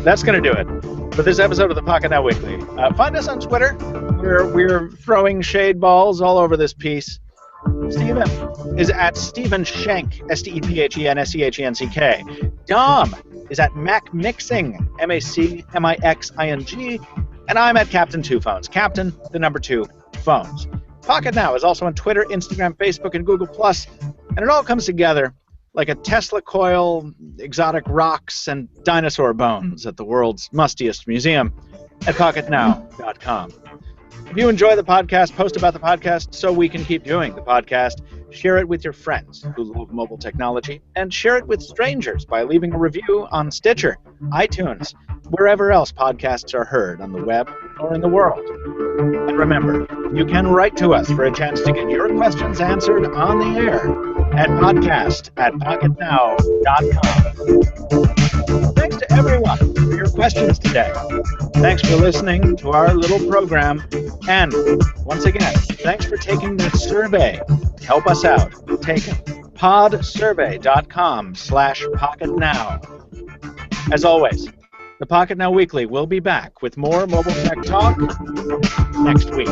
That's gonna do it for this episode of the Pocketnow Weekly. Find us on Twitter. We're throwing shade balls all over this piece. Steven is at Steven Schenck, StephenSchencck. Dom is at Mac Mixing, MacMixing, and I'm at Captain 2 Phones. Captain, the number 2 phones. Pocketnow is also on Twitter, Instagram, Facebook, and Google+, and it all comes together like a Tesla coil, exotic rocks, and dinosaur bones at the world's mustiest museum at Pocketnow.com. If you enjoy the podcast, post about the podcast so we can keep doing the podcast. Share it with your friends who love mobile technology, and share it with strangers by leaving a review on Stitcher, iTunes, wherever else podcasts are heard on the web or in the world. And remember, you can write to us for a chance to get your questions answered on the air at podcast@pocketnow.com. Thanks to everyone for your questions today. Thanks for listening to our little program. And once again, thanks for taking that survey to help us out. Take it. podsurvey.com/pocketnow. As always, the Pocketnow Weekly will be back with more mobile tech talk next week.